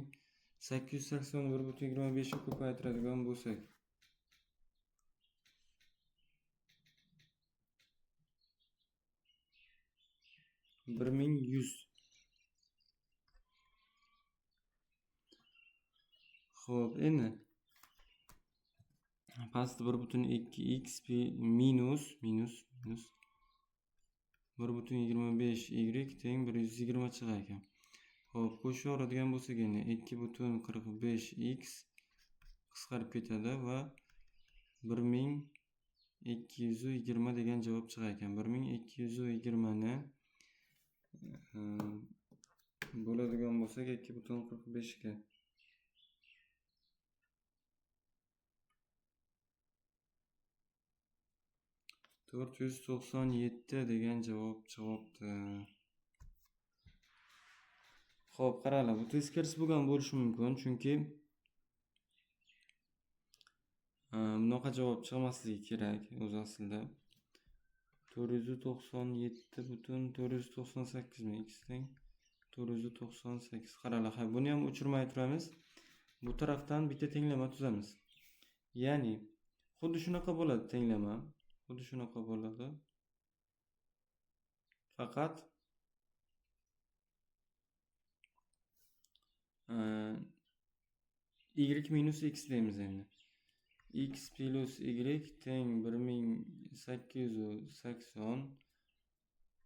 880 1,25 ga ko'paytiradigan bo'lsak, 1100. Xo'p, endi pastda 1,2x minus 1,25 y teng 120 chiqar ekan. Xo'p, qo'shib yuboradigan bo'lsak, endi 2,45x qisqarib ketadi va 1220 degan javob chiqar ekan. 1220 ni bo'ladigan bo'lsak 2,45 ga 497 degan javob chiqibdi. Xo'p, qaranglar, bu teskarisi bo'lgan bo'lishi mumkin, chunki bunaqa javob chiqmasligi kerak o'z aslida. 497,498 mi? X teng 498. Qaranglar, ha, buni ham o'chirmay turamiz. Bu tarafdan bitta tenglama tuzamiz. Ya'ni xuddi shunaqa bo'ladi tenglama. Xuddi shunaqa bo'ladi. Faqat y minus x deymiz endi. X plus y teng 1880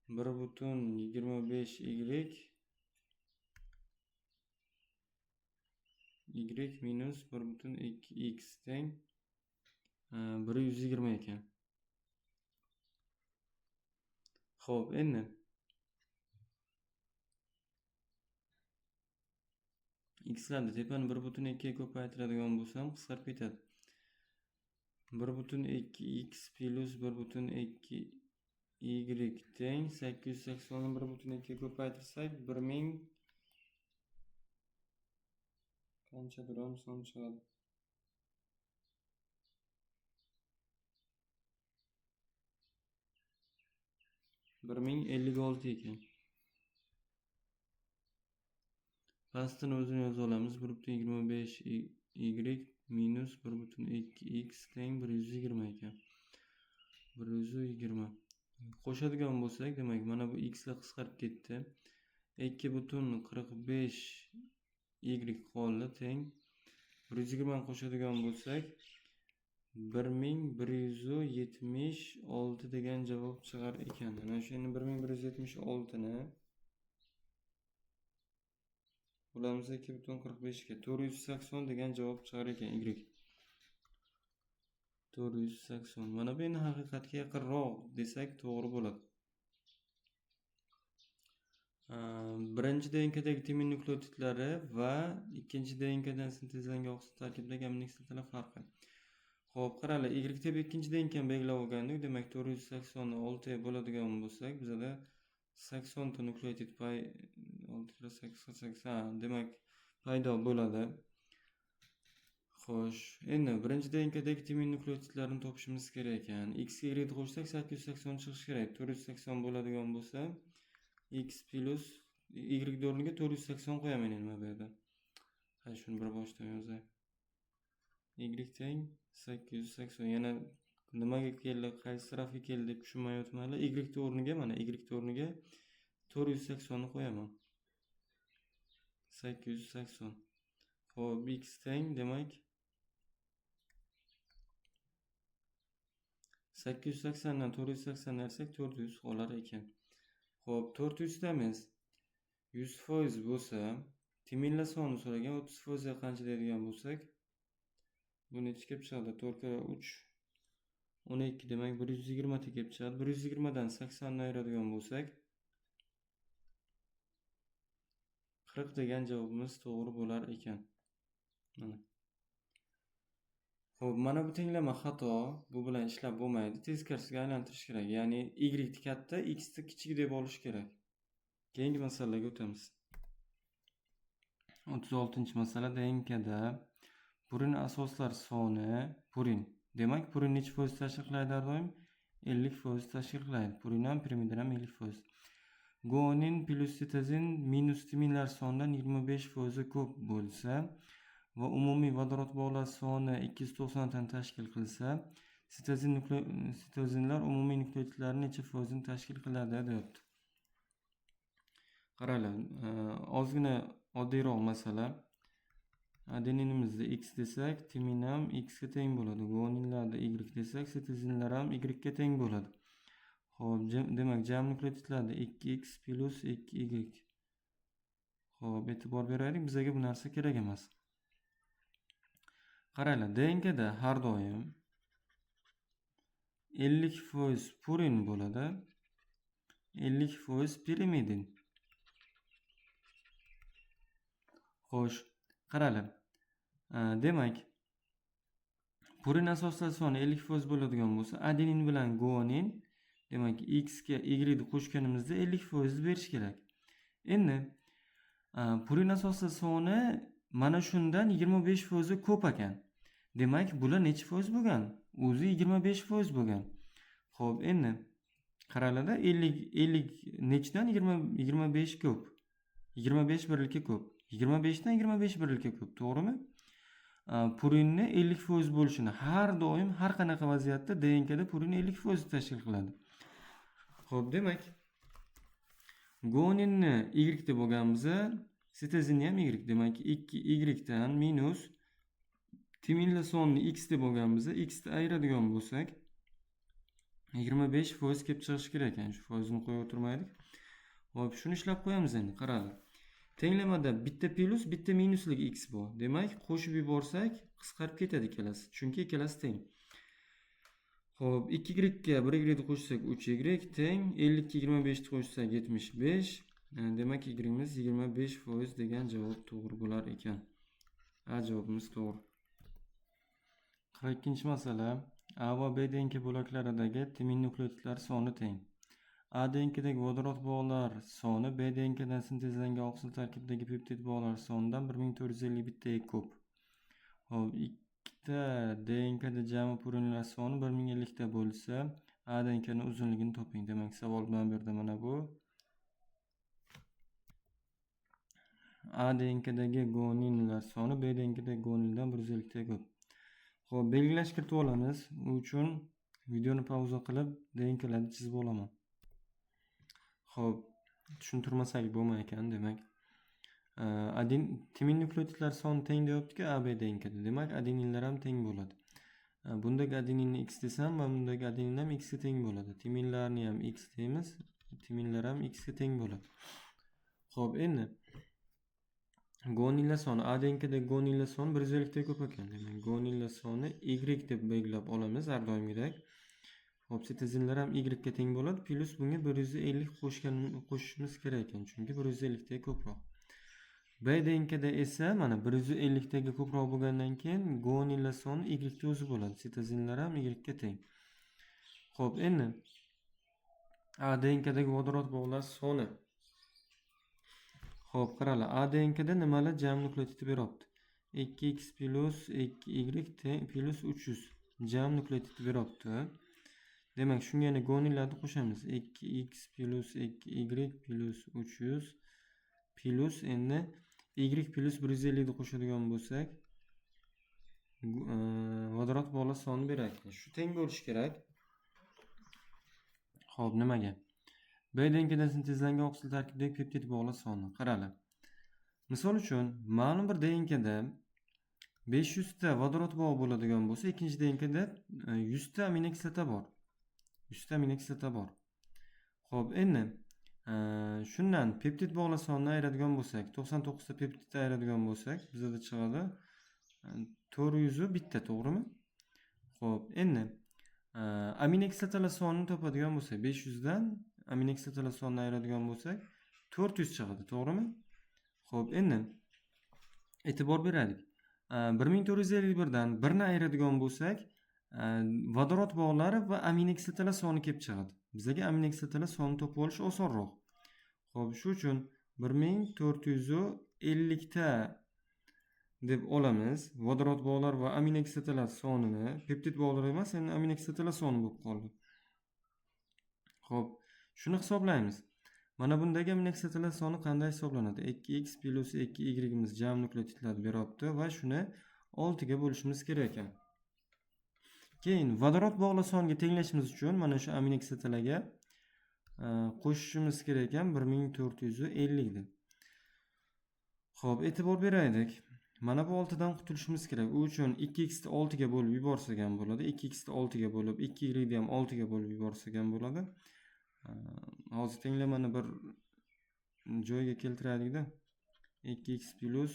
1,25 y minus 1,2x teng 120 ekan. Xo'p, endi x larni tepani 1,2 ga ko'paytiradigan bo'lsam, qisqarib ketadi. 1,2x plus 1,2 y teng 880 ni 1,2 ga ko'paytirsak 1000 qanchadir son chiqadi. 1056 ekan. Pastini o'zini yoza olamiz. 1,25 y minus 1,2x teng 120 ekan. 120. Qo'shadigan bo'lsak, demak, mana bu x lar qisqarib ketdi. 2,45 y qoldi teng 120 ni qo'shadigan bo'lsak 1176 degan javob chiqar ekan. Mana shu 1176 ni bo'lamiz 2,45 ga 480 degan javob chiqar ekan y. 480. Mana bu endi haqiqatga yaqinroq desak to'g'ri bo'ladi. Birinchi DNKdagi timin nukleotidlari va ikkinchi DNKdan sintezlangan oqsil tarkibidagi aminokislotalar farqi. Xo'p, qaranglar, y deb ikkinchi DNKni belgilab olgandik. Demak, 480 ni 6 ga bo'ladigan bo'lsak, bizda 80 ta nukleotid 6 demak paydo bo'ladi. Xo'sh, endi birinchi DNKdagi timin nukleotidlarini topishimiz kerak ekan. X ga y qo'shsak 880 chiqishi kerak. 480 bo'ladigan bo'lsa, x plus y o'rniga 480 qo'yaman endi mana bu yerda. Ha, shuni bir boshdan yozay. Y teng 880. Yana nimaga keldi, qaysi tarafga keldi deb tushunmayotganlar, y o'rniga mana y o'rniga 480 ni qo'yaman. 880. Xo'p, x teng demak 880 dan 480 narsak 400 qolar ekan. Xo'p, 400 damiz 100% bo'lsa, timinlar sonini so'ragan, 30% ga qancha deydigan bo'lsak, bu necha kelib chiqadi? 4 kira 3 12 demak 120 ta kelib chiqadi. 120 dan 80 ni ayiradigan bo'lsak 40 degan javobimiz to'g'ri bo'lar ekan. Mana. Xo'p, mana bu tenglama xato. Bu bilan ishlab bo'lmaydi. Teskarisiga aylantirish kerak. Ya'ni y katta, x kichik deb olish kerak. Keyingi masalaga o'tamiz. 36-masala DNKda purin asoslar soni purin. Demak, purin necha foiz tashkil qiladi har doim? 50% tashkil qiladi. Purin ham pirimidin ham 50%. Guanin plus sitozin minus timinlar sonidan 25% ko'p bo'lsa va umumiy vodorod bog'lar soni 290 dan tashkil qilsa, sitozinlar umumiy nukleotidlarning necha foizini tashkil qiladi deyapti. Qaranglar, ozgina oddiyroq masala. Adeninimizda x desak, timin ham x ga teng bo'ladi. Guaninlarda y desak, sitozinlar ham y ga teng bo'ladi. Xo'p, demak, jami nukleotidlarda 2x plus 2y. Xo'p, e'tibor beraylik, bizga bu narsa kerak emas. Qaranglar, DNKda har doim 50% purin bo'ladi, 50% pirimidin. Xo'sh, qaranglar. Demak, purin asoslar soni 50% bo'ladigan bo'lsa, adenin bilan guanin, demak, x ga y ni qo'shganimizda 50% berish kerak. Endi purin asoslar soni mana shundan 25% ko'p ekan. Demak, bular necha foiz bo'lgan? O'zi 25% bo'lgan. Xo'p, endi qaranglarda 50 nechidan 25 ko'p. 25 birlikka ko'p. 25 dan 25 birlikka ko'p, to'g'rimi? Purinni 50% bo'lishini har doim har qanaqa vaziyatda DNKda purin 50% tashkil qiladi. Xo'p, demak, guaninni y deb olganimizda, sitozinni ham y. Demak, 2y dan minus timinlar sonini x deb olganimizda, x ni ayiradigan bo'lsak, 25% kelib chiqishi kerak ekan. Shu foizini qo'yib o'tirmaylik. Xo'p, shuni ishlab qo'yamiz endi. Qaranglar. Tenglamada bitta plus, bitta minuslik x bor. Demak, qo'shib yuborsak, qisqarib ketadi ikkalasi. Chunki ikkalasi teng. Xo'p, 2y ga 1y ni qo'shsak 3y teng, 50 ga 25 ni qo'shsak 75. Demak, y'imiz 25% degan javob to'g'ri bo'lar ekan. A javobimiz to'g'ri. 42-masala. A va B DNK bo'laklaridagi timin nukleotidlar soni teng. A DNKdagi vodorod bog'lar soni B DNKdan sintezlangan oqsil tarkibidagi peptid bog'lar sonidan 1451 ta ko'p. Hop, ikkita DNKda jami purinlar soni 1050 ta bo'lsa, A DNKning uzunligini toping. Demak, savol bilan berdi mana bu. A DNKdagi guaninlar soni B DNKdagi guanindan 150 ta ko'p. Xo'p, belgilash kiritib olamiz. U uchun videoni pauza qilib, DNKlarni chizib olaman. Xo'p, tushuntirmasak bo'lmay ekan, demak. Timin nukleotidlar soni teng deyapti-ku A B DNKda. Demak, adeninlar ham teng bo'ladi. Bundagi adeninni x desam, va bundagi adenin ham x ga teng bo'ladi. Timinlarni ham x deymiz, timinlar ham x ga teng bo'ladi. Xo'p, endi guaninlar soni, A DNKdagi guaninlar soni 150 ta ko'p ekan. Demak, guaninlar soni y deb belgilab olamiz har doimgidek. Xo'p, sitozinlar ham y ga teng bo'ladi, plus bunga 150 qo'shishimiz kerak ekan, chunki 150 ta ko'proq. B DNKda esa mana 150 taga ko'proq bo'lgandan keyin guaninlar soni y ga o'zi bo'ladi. Sitozinlar ham y ga teng. Xo'p, endi A DNKdagi vodorod bog'lar soni. Xo'p, qaranglar, A DNKda nimalar jami nukleotidi beryapti? 2x plus 2y plus 300 jami nukleotidi beryapti. Demak, shunga yana guaninlarni qo'shamiz. 2x plus 2y plus 300 plus endi y plus 150 ni qo'shadigan bo'lsak, vodorod bog'lar sonini beradi. Shu teng bo'lishi kerak. Xo'p, nimaga? B DNKdan sintezlangan oqsil tarkibidagi peptid bog'lar soni. Qaranglar. Misol uchun, ma'lum bir DNKda 500 ta vodorod bog'i bo'ladigan bo'lsa, ikkinchi DNKda 100 ta aminokislota bor. 100 ta aminokislota bor. Xo'p, endi shundan peptid bog'lar sonini ayiradigan bo'lsak, 99 ta peptidni ayiradigan bo'lsak, bizda chiqadi 400 bitta, to'g'rimi? Xo'p, endi aminokislotalar sonini topadigan bo'lsak, 500 dan aminokislotalar sonini ayiradigan bo'lsak, 400 chiqadi, to'g'rimi? Xo'p, endi e'tibor beraylik. 1451 dan 1 ni ayiradigan bo'lsak, vodorod bog'lari va aminokislotalar soni kelib chiqadi. Bizga aminokislotalar sonini topib olish osonroq. Xo'p, shu uchun 1450 ta deb olamiz. Vodorod bog'lar va aminokislotalar sonini, peptid bog'lar emas, endi aminokislotalar soni bo'lib qoldi. Xo'p, shuni hisoblaymiz. Mana bundagi aminokislotalar soni qanday hisoblanadi? 2x plus 2y imiz jam nukleotidlarni beryapti va shuni 6 ga bo'lishimiz kerak ekan. Keyin vodorod bog'lar soniga tenglashimiz uchun mana shu aminokislotalarga qo'shishimiz kerak ekan 1450 deb. Xo'p, e'tibor beraylik. Mana bu 6 dan qutulishimiz kerak. U uchun 2x ni 6 ga bo'lib yuborsak ham bo'ladi. 2x ni 6 ga bo'lib, 2y ni ham 6 ga bo'lib yuborsak ham bo'ladi. Hozir tenglamani bir joyga keltiraylik-da. 2x plus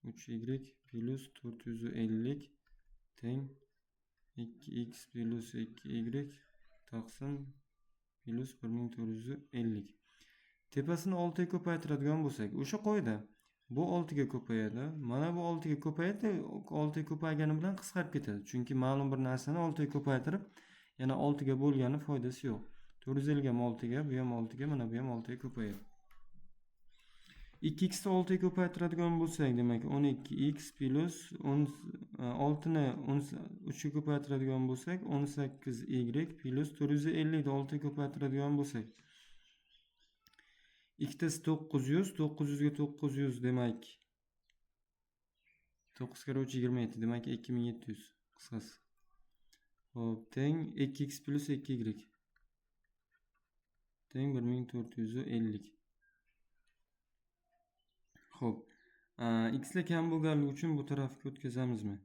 3y plus 450 teng 2x plus 2y taqsim plus 1450. Tepasini 6 ga ko'paytiradigan bo'lsak, o'sha qo'yda bu 6 ga ko'payadi. Mana bu 6 ga ko'payadi, 6 ga ko'paygani bilan qisqarib ketadi. Chunki ma'lum bir narsani 6 ga ko'paytirib, yana 6 ga bo'lgani foydasi yo'q. 450 ga 6 ga, bu ham 6 ga, mana bu ham 6 ga ko'payadi. 2x ni 6 ga ko'paytiradigan bo'lsak, demak 12x plus 6 ni 3 ga ko'paytiradigan bo'lsak, 18y plus 450 ni 6 ga ko'paytiradigan bo'lsak, ikkitasi 900, 900 ga 900 demak 9 kare 3 27, demak 2700 qisqasi. Xo'p, teng 2x plus 2y teng 1450. Xo'p, x lar kam bo'lganligi uchun bu tarafga o'tkazamizmi?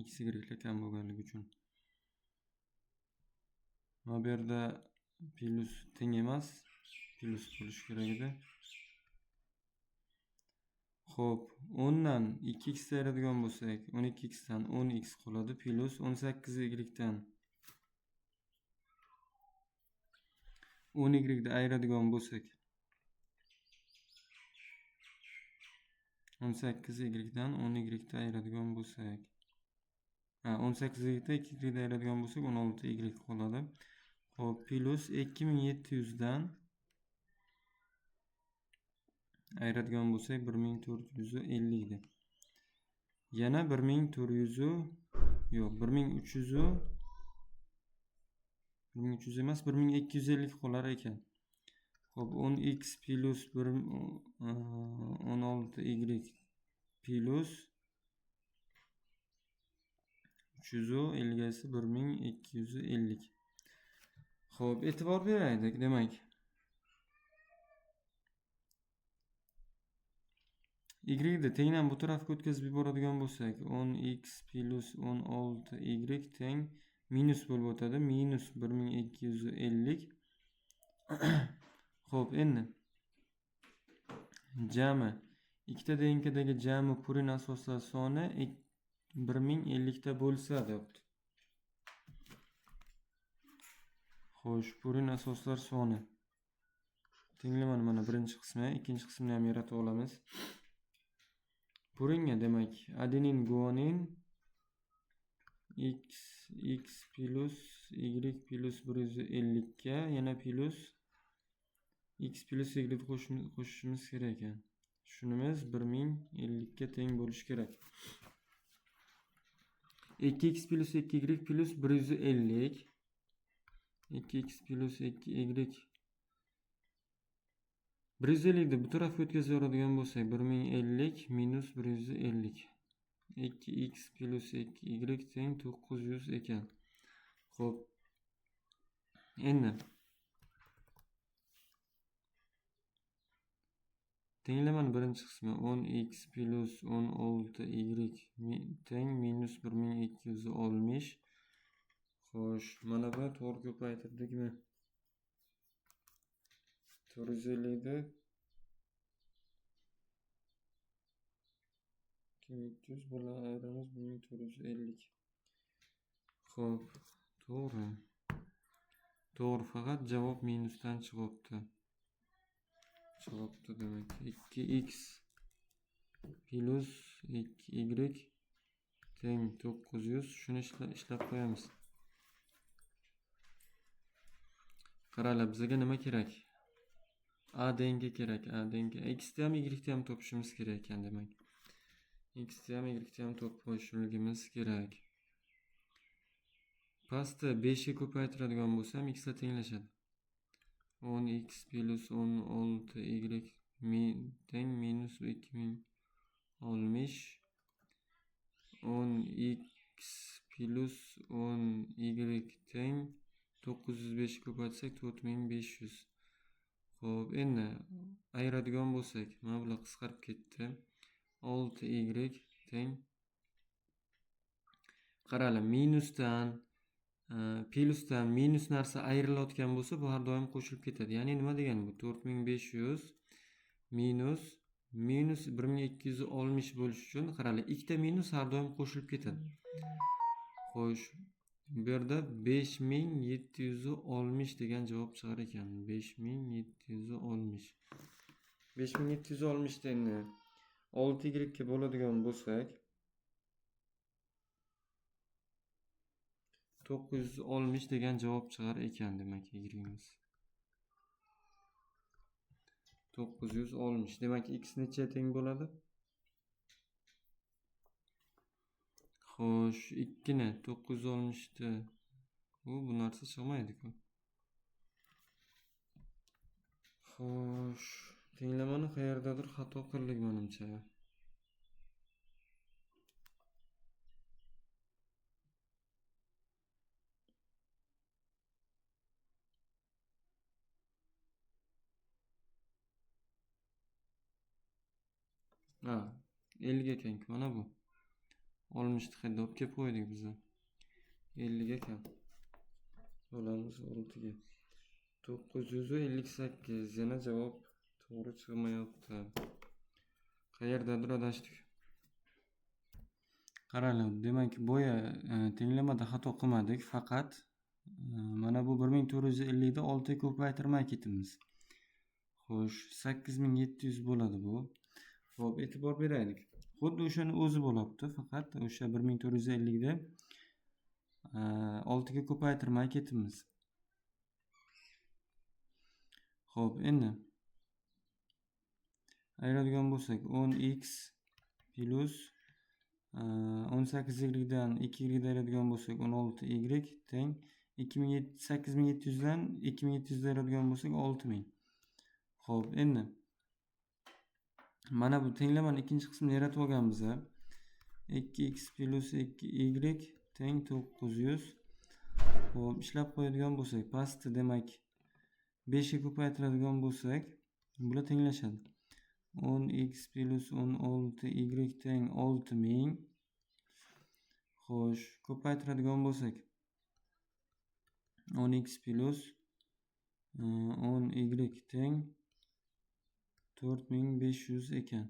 X y lar kam bo'lganligi uchun. Mana bu yerda plus teng emas, plus bo'lishi kerak edi. Xo'p, 10 dan 2x ayiradigan bo'lsak, 12x dan 10x qoladi, plus 18y dan 10y ni ayiradigan bo'lsak, 18y dan 10y ni ayiradigan bo'lsak, 18y dan 2y ni ayiradigan bo'lsak, 16y qoladi. Xo'p, plus 2700 dan ayiradigan bo'lsak 1450 deb. Yana 1400 yo'q, 1300 emas, 1250 qolar ekan. Xo'p, 10x plus 16y plus 350 esi 1250. Xo'p, e'tibor beraylik, demak y ni tengdan bu tarafga o'tkazib yuboradigan bo'lsak, 10x plus 16y teng minus bo'lib o'tadi, minus 1250. Xo'p, endi jami ikkita denkadagi jami purin asoslar soni 1050 ta bo'lsa debdi. Xo'sh, purin asoslar soni tenglamani mana birinchi qismi, ikkinchi qismini ham yaratib olamiz. Puringa demak adenin, guanin x plus y plus 150 ga yana plus x plus y qo'shishimiz kerak ekan. Shunimiz 1050 ga teng bo'lishi kerak. 2x plus 2y plus 150, 2x plus 2y 150 ni bu tarafga o'tkazib yuboradigan bo'lsak, 1050 minus 150. 2x plus 2y teng 900 ekan. Xo'p, endi tenglamani birinchi qismi 10x plus 16y teng minus 1260. Xo'sh, mana buni to'g'ri ko'paytirdikmi? 450 ni 2300 bilan ayiramiz, 1450. Xo'p, to'g'ri. To'g'ri, faqat javob minusdan chiqibdi. Demak 2x plus 2y teng 900. Shuni ishlab qo'yamiz. Qaranglar, bizga nima kerak? A dengi kerak. A dengi. X ni ham Y ni ham topishimiz kerak ekan demak. X ni ham Y ni ham topib qo'yishimiz kerak. Pastda 5 ga ko'paytiradigan bo'lsam, x ga tenglashadi. 10x plus 16y teng minus 2060. 10x plus 10y teng 905 ko'paytsak 4500. Xo'p, endi ayiradigan bo'lsak, mana bular qisqarib ketdi. 6y teng. Qaranglar, minusdan plusdan minus narsa ayrilayotgan bo'lsa, bu har doim qo'shilib ketadi. Ya'ni nima degani bu? 4500 minus 1260 bo'lish uchun qaranglar, ikkita minus har doim qo'shilib ketadi. Xo'sh, bu yerda 5760 degan javob chiqar ekan. 5760. 5760 dan 6y ga bo'ladigan bo'lsak, 960 degan javob chiqar ekan demak y'imiz. 960. Demak x necha teng bo'ladi? Xo'sh, 2 ni 960 da bu narsa chiqmaydi-ku. Xo'sh, tenglamani qayerdadir xato qildik menimcha. Ha, 50 ekan mana bu. 60 ni qayerda olib kelib qo'ydik biz. 50 ekan. Bo'lamiz 6 ga. 958. Yana javob to'g'ri chiqmayapti. Qayerdadir adashdik. Qaranglar, demak boya tenglamada xato qilmadik, faqat mana bu 1450 da 6 ga ko'paytirmay ketamiz. Xo'sh, 8700 bo'ladi bu. Xo'p, e'tibor beraylik. Xuddi o'shani o'zi bo'libdi, faqat o'sha 1450 da 6 ga ko'paytirmay ketamiz. Xo'p, endi ayiradigan bo'lsak, 10x plus 18y dan 2y ga ayiradigan bo'lsak, 16y teng 8700 dan 2700 ga ayiradigan bo'lsak, 6000. Xo'p, endi mana bu tenglamani ikkinchi qismini yaratib olganmiz. 2x plus 2y teng 900. Xo'p, ishlab qo'yadigan bo'lsak, pastda demak 5 ga ko'paytiradigan bo'lsak, bular tenglashadi. 10x plus 16y teng 6000. Xo'sh, ko'paytiradigan bo'lsak, 10x plus 10y teng 4500 ekan.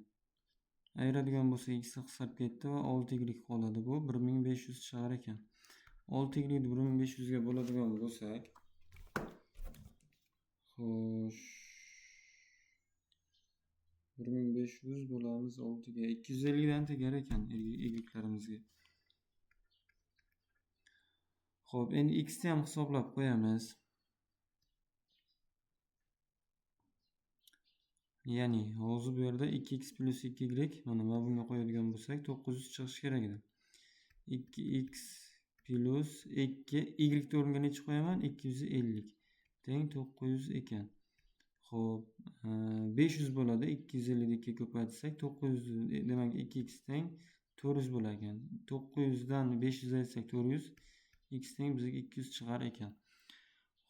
Ayiradigan bo'lsak, x qisqarib ketdi va 6y qoladi. Bu 1500 chiqar ekan. 6y ni 1500 ga bo'ladigan bo'lsak, xo'sh, 1500 bo'lamiz 6 ga. 250 dan tegar ekan y'larimizga. Xo'p, endi x ni ham hisoblab qo'yamiz. Ya'ni hozir bu yerda 2x plus 2y mana bunga qo'yadigan bo'lsak 900 chiqishi kerak edi. 2x plus 2 y o'rniga necha qo'yaman? 250 teng 900 ekan. Xo'p, 500 bo'ladi. 250 ni 2 ga ko'paytirsak 900, demak 2x teng 400 bo'lar ekan. 900 dan 500 ayirsak 400, x teng bizga 200 chiqar ekan.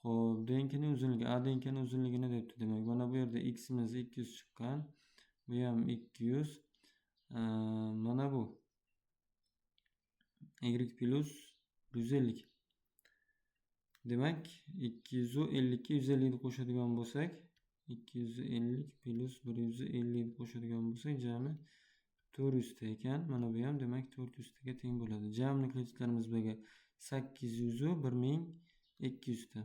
Xo'p, denkining uzunligi, a denkining uzunligini debdi. Demak, mana bu yerda x imiz 200 chiqqan. Bu ham 200. Mana bu y plus 150. Demak, 250 ga 150 ni qo'shadigan bo'lsak, 250 plus 150 ni qo'shadigan bo'lsak, jami 400 ta ekan. Mana bu ham demak 400 taga teng bo'ladi. Jami kreditlarimiz bizga 800 u 1200 ta.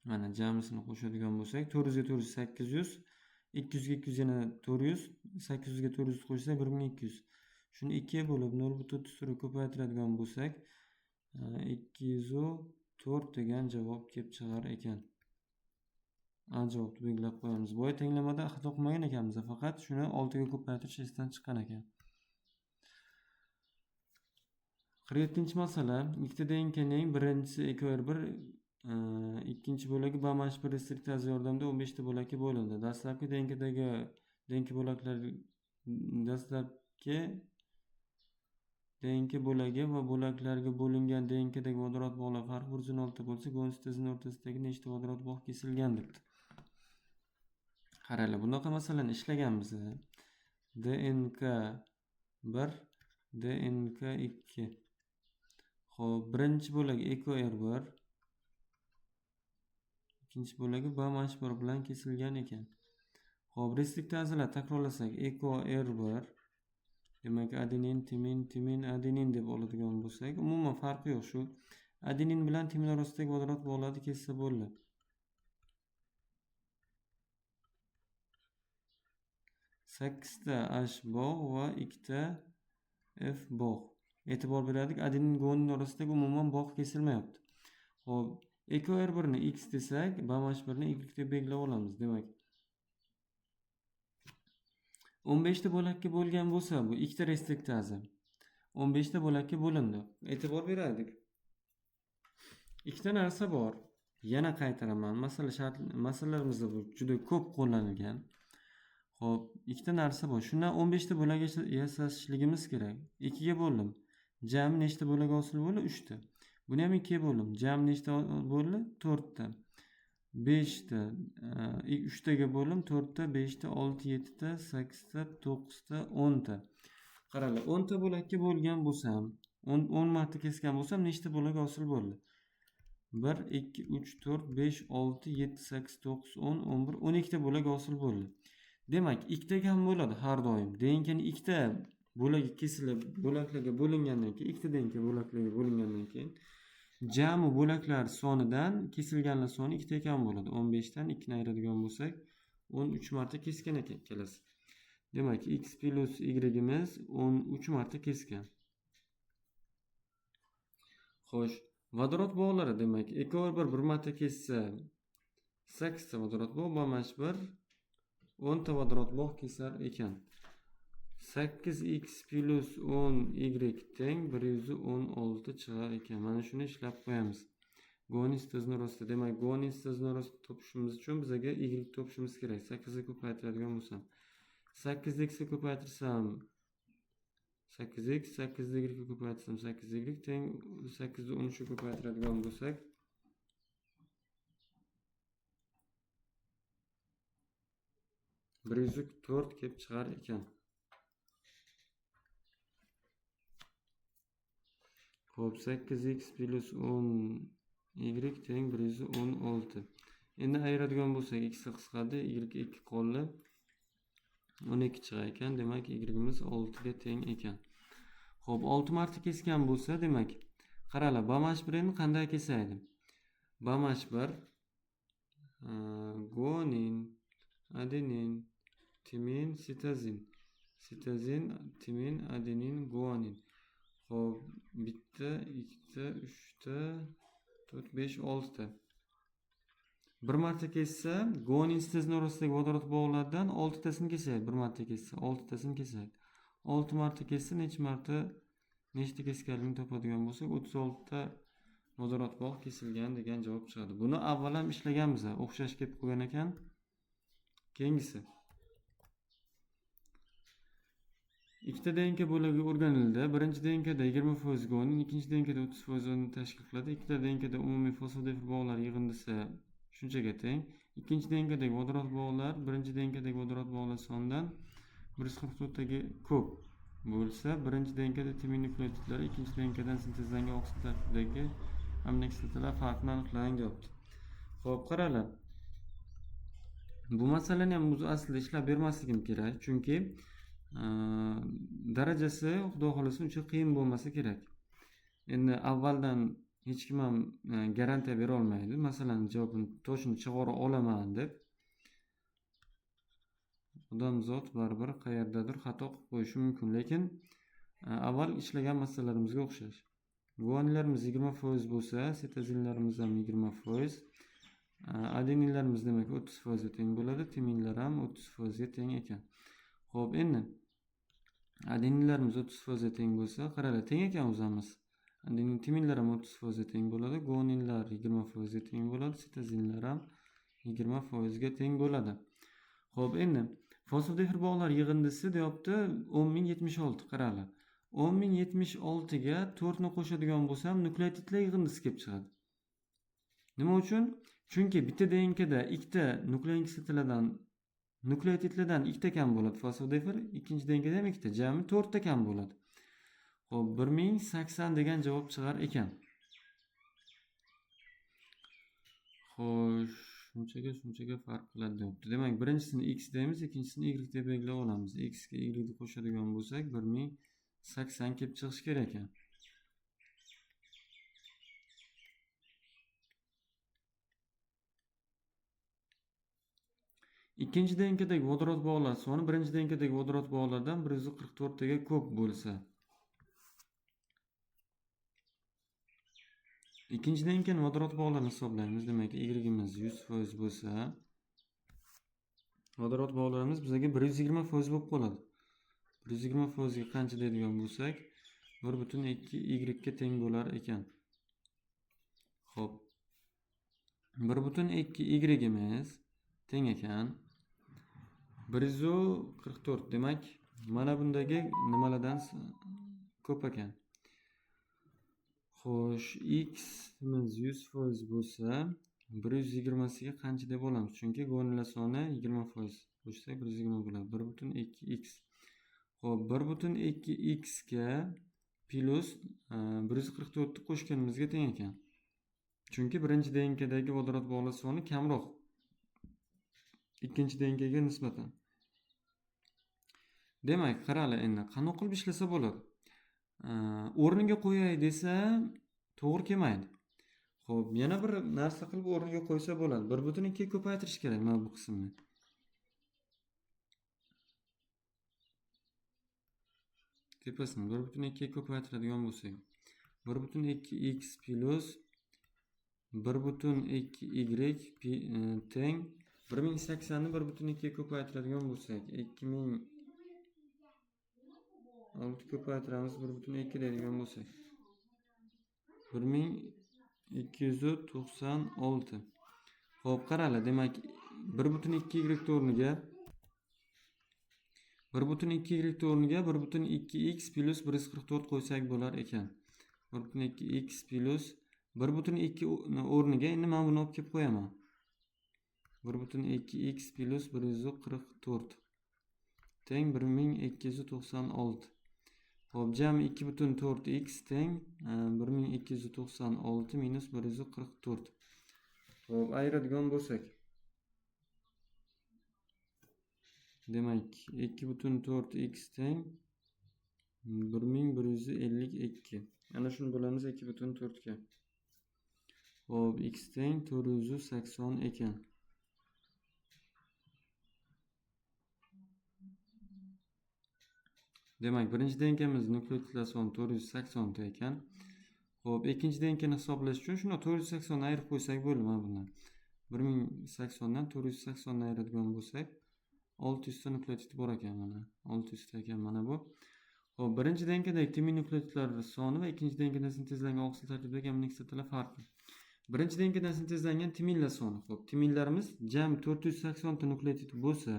Mana jamisini qo'shadigan bo'lsak, 400 ga 400 800, 200 ga 200 yana 400, 800 ga 400 qo'shsak 1200. Shuni 2 ga bo'lib 0.33 ko'paytiradigan bo'lsak, 204 degan javob kelib chiqar ekan. A javobni belgilab qo'yamiz. Boya tenglamada xato qilmagan ekanmiz, faqat shuni 6 ga ko'paytirish esdan chiqqan ekan. 47-masala. Ikkita denkaning birinchisi ekover 1, ikkinchi bo'lagi bamash bir restriktatsiya yordamida 15 ta bo'lakka bo'lindi. Dastlabki denka bo'lagi va bo'laklarga bo'lingan denkadagi vodorod bog'lar farqi 1.6 bo'lsa, gon sitezini o'rtasidagi nechta vodorod bog' kesilgan debdi. Qaranglar, bunaqa masalani ishlaganmiz. DNK 1, DNK 2. Xo'p, birinchi bo'lagi EcoR1, ikkinchi bo'lagi BAMH1 bilan kesilgan ekan. Xo'p, restriktatsiyalar takrorlasak, EcoR1 demak adenin, timin, adenin deb oladigan bo'lsak, umuman farqi yo'q. Shu adenin bilan timin orasidagi vodorod bog'larni kessa bo'ldi. 8 ta H bog' va 2 ta F bog'. E'tibor beraylik, adenin gonin orasidagi umuman bog' kesilmayapti. Xo'p, EcoR1 ni X desak, BAMH1 ni Y deb belgilab olamiz. Demak, 15 ta bo'lakka bo'lgan bo'lsa, bu ikkita restriktatsiya 15 ta bo'lakka bo'lindi. E'tibor beraylik. Ikkita narsa bor. Yana qaytaraman. Masalalarimizda bu juda ko'p qo'llanilgan. Xo'p, ikkita narsa bor. Shundan 15 ta bo'lak yasashligimiz kerak. 2 ga bo'ldim. Jami nechta bo'lak hosil bo'ldi? 3 ta. Buni ham 2 ga bo'ldim. Jami nechta bo'ldi? 4 ta. 5 ta, 3 taga bo'lim 4 ta, 5 ta, 6, 7 ta, 8 ta, 9 ta, 10 ta. Qaranglar, 10 ta bo'lakka bo'lgan bo'lsam, 10 marta kesgan bo'lsam nechta bo'lak hosil bo'ldi? 1, 2, 3, 4, 5, 6, 7, 8, 9, 10, 11, 12 ta bo'lak hosil bo'ldi. Demak, ikkitaga ham bo'ladi har doim. Denkani ikkita bo'lakka kesilib, bo'laklarga bo'lingandan keyin, ikkita denka bo'laklarga bo'lingandan keyin jami bo'laklar sonidan kesilganlar soni 2 ta ekan bo'ladi. 15 dan 2 ni ayiradigan bo'lsak, 13 marta kesgan ekan ikkalasi. Demak, x plus y'imiz 13 marta kesgan. Xo'sh, vodorod bog'lari demak, EcoR1 1 marta kessa 8 ta vodorod bog', BAMH1 10 ta vodorod bog' kesar ekan. 8x plus 10y teng 116 chiqar ekan. Mana shuni ishlab qo'yamiz. Gonin sitezini orasida. Demak, gonin sitezini orasida topishimiz uchun bizga y topishimiz kerak. 8 ga ko'paytiradigan bo'lsam, 8x ga ko'paytirsam 8x, 8 y ga ko'paytirsam 8y teng 8 ni 13 ga ko'paytiradigan bo'lsak 104 kelib chiqar ekan. Xo'p, 8x plus 10y teng 116. Endi ayiradigan bo'lsak, x qisqardi, y 2 qoldi. 12 chiqar ekan. Demak, y'imiz 6 ga teng ekan. Xo'p, 6 marta kesgan bo'lsa, demak, qaranglar, BAMH1 ni qanday kesaydi? BAMH1 gonin, adenin, timin, sitezin, timin, adenin, guanin. Xo'p, 1 ta, 2 ta, 3 ta, 4, 5, 6 ta. Bir marta kessa, guanin sitezini orasidagi vodorod bog'lardan 6 tasini kesaydi. Bir marta kessa, 6 tasini kesaydi. 6 marta kessa, nechta kesganligini topadigan bo'lsak, 36 ta vodorod bog' kesilgan degan javob chiqadi. Buni avval ham ishlaganmiz, o'xshash kelib qo'ygan ekan. Keyingisi. Ikkita denka bo'lagi o'rganildi. Birinchi denkada 20% gonin, ikkinchi denkada 30% gonin tashkil qiladi. Ikkita denkada umumiy fosfodifil bog'lar yig'indisi shunchaga teng. Ikkinchi denkadagi vodorod bog'lar birinchi denkadagi vodorod bog'lar sonidan 144 taga ko'p bo'lsa, birinchi denkada timin nukleotidlari, ikkinchi denkadan sintezlangan oksid tarkibidagi aminokislotalar farqini aniqlang deyapti. Xo'p, qaranglar. Bu masalani ham o'zi aslida ishlab bermasligim kerak, chunki darajasi xudo xolasa uncha qiyin bo'lmasa kerak. Endi avvaldan hech kim ham garantiya bera olmaydi. Masalan, javobini to'shini chiqara olaman deb. odamzod baribir qayerdadir xato qilib qo'yishi mumkin, lekin avval ishlagan masalalarimizga o'xshash. Guaninlarimiz 20% bo'lsa, sitozinlarimiz ham 20%. Adeninlarimiz demak 30% ga teng bo'ladi, timinlar ham 30% ga teng ekan. Xo'p, endi adeninlarimiz 30% ga teng bo'lsa, qaranglar, teng ekan o'zimiz. Adenin timinlar ham 30% ga teng bo'ladi, guaninlar 20% ga teng bo'ladi, sitozinlar ham 20% ga teng bo'ladi. Xo'p, endi fosfodifir bog'lar yig'indisi deyapti 10.076. Qaranglar. 10.076 ga 4 ni qo'shadigan bo'lsam, nukleotidlar yig'indisi kelib chiqadi. Nima uchun? Chunki bitta DNKda ikkita nukleotidlardan ikkita kam bo'ladi fosfodifir, ikkinchi DNKda ham ikkita, jami 4 ta kam bo'ladi. Xo'p, 1080 degan javob chiqar ekan. Xo'sh, shunchaga farq qiladi deyapti. Demak, birinchisini x deymiz, ikkinchisini y deb belgilab olamiz. X ga y ni qo'shadigan bo'lsak, 1080 kelib chiqishi kerak ekan. Ikkinchi DNKdagi vodorod bog'lar soni birinchi DNKdagi vodorod bog'lardan 144 taga ko'p bo'lsa, ikkinchi DNKning vodorod bog'larini hisoblaymiz. Demak, y-imiz 100% bo'lsa, vodorod bog'larimiz bizga 120% bo'lib qoladi. 120% ga qancha deydigan bo'lsak, 1.2 y ga teng bo'lar ekan. Xo'p, 1.2 y-imiz teng ekan 144. Demak, mana bundagi nimalardan ko'p ekan. Xo'sh, x-imiz 100% bo'lsa, 120 ga qancha deb olamiz? Chunki guaninlar soni 20% qo'shsak 120 bo'ladi. 1.2x. Xo'p, 1.2x ga plus 144 ni qo'shganimizga teng ekan. Chunki birinchi DNKdagi vodorod bog'lar soni kamroq ikkinchi DNKga nisbatan. Demak, qaranglar, endi qanday qilib ishlasa bo'ladi? O'rniga qo'yay desa, to'g'ri kelmaydi. Xo'p, yana bir narsa qilib o'rniga qo'ysa bo'ladi. 1.2 ga ko'paytirish kerak mana bu qismni. Tepasini 1.2 ga ko'paytiradigan bo'lsak, 1.2x plus 1.2y teng 1080 ni 1.2 ga ko'paytiradigan bo'lsak, 2006 ko'paytiramiz 1.2 deydigan bo'lsak, 1296. Xo'p, qaranglar, demak 1.2y o'rniga 1.2x plus 144 qo'ysak bo'lar ekan. 1.2x plus 1.2 o'rniga endi men buni olib kelib qo'yaman. 1.2x plus 144 teng 1296. Xo'p, jami 2.4x teng 1296 minus 144. Xo'p, ayiradigan bo'lsak, demak 2.4x teng 1152. Ana shuni bo'lamiz 2.4 ga. Xo'p, x teng 480 ekan. Demak, birinchi DNKmiz nukleotidlar soni 480 ta ekan. Xo'p, ikkinchi DNKni hisoblash uchun shuni 480 ni ayirib qo'ysak bo'ladi mana bundan. 1080 dan 480 ni ayiradigan bo'lsak, 600 ta nukleotid bor ekan mana. 600 ta ekan mana bu. Xo'p, birinchi DNKdagi timin nukleotidlar soni va ikkinchi DNKdan sintezlangan oqsil tarkibidagi amino kislotlar farqi. Birinchi DNKdan sintezlangan timinlar soni. Xo'p, timinlarimiz jami 480 ta nukleotid bo'lsa,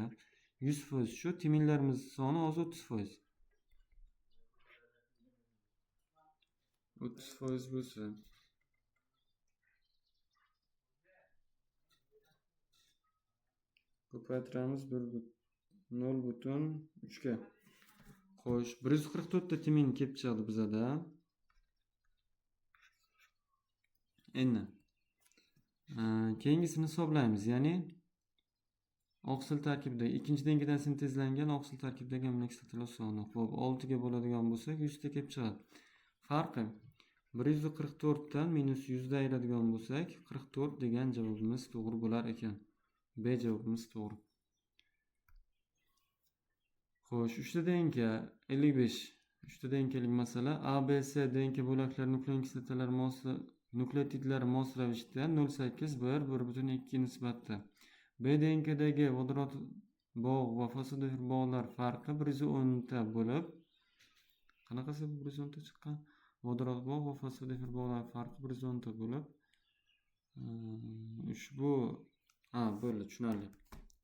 100% shu, timinlarimiz soni hozir 30%. 30% bo'lsa, ko'paytiramiz 0.3 ga. Xo'sh, 144 ta timin kelib chiqadi bizada. Endi keyingisini hisoblaymiz, ya'ni oqsil tarkibidagi ikkinchi DNKdan sintezlangan oqsil tarkibidagi amino kislotlar soni. Xo'p, 6 ga bo'ladigan bo'lsak, 100 ta kelib chiqadi. Farqi 144 dan minus 100 da ayiradigan bo'lsak, 44 degan javobimiz to'g'ri bo'lar ekan. B javobimiz to'g'ri. Xo'sh, 3 ta DNK 55. 3 ta DNK'lik masala. A, B, C DNK bo'laklari nuklein kislotalar nukleotidlari mos ravishda 0,8 1 1,2 nisbatda. B DNK'dagi vodorod bog' va fosfodifir bog'lar farqi 110 ta bo'lib, qanaqasi 110 ta chiqqan? Vodorod bog' va fosfodifir bog'lar farqi 110 ta bo'lib, ushbu bo'ldi, tushunarli.